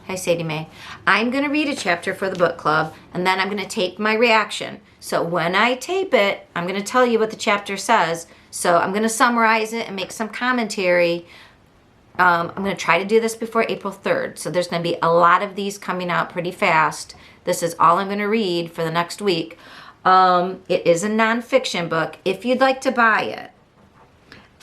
Hi, Sadie Mae. I'm going to read a chapter for the book club, and then I'm going to tape my reaction. So when I tape it, I'm going to tell you what the chapter says. So I'm going to summarize it and make some commentary. I'm going to try to do this before April 3rd. So there's going to be a lot of these coming out pretty fast. This is all I'm going to read for the next week. It is a nonfiction book. If you'd like to buy it,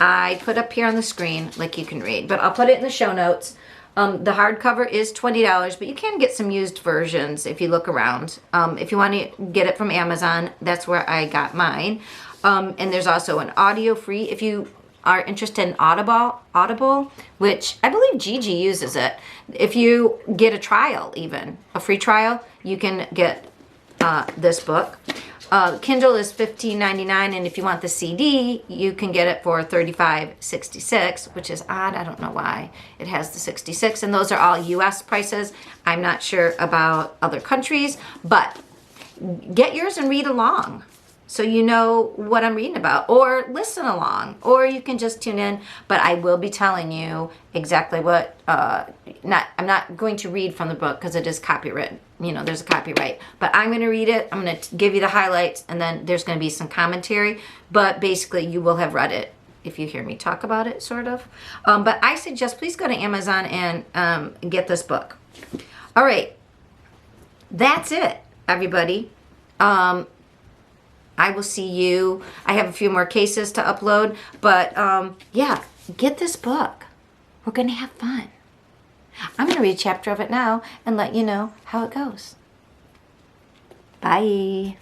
I put up here on the screen, like you can read, but I'll put it in the show notes. The hardcover is $20, but you can get some used versions if you look around. If you want to get it from Amazon, that's where I got mine. And there's also an audio free, if you are interested in Audible, which I believe Gigi uses it. If you get a trial, even a free trial, you can get this book. Kindle is $15.99, and if you want the CD, you can get it for $35.66, which is odd. I don't know why it has the 66, and those are all U.S. prices. I'm not sure about other countries, but get yours and read along. so you know what I'm reading about, or listen along, or you can just tune in. But I will be telling you exactly what. I'm not going to read from the book because it is copyright. You know, there's a copyright. But I'm going to read it. I'm going to give you the highlights, and then there's going to be some commentary. But basically, you will have read it if you hear me talk about it, sort of. But I suggest please go to Amazon and get this book. All right, that's it, everybody. I will see you. I have a few more cases to upload, but yeah, get this book. We're going to have fun. I'm going to read a chapter of it now and let you know how it goes. Bye.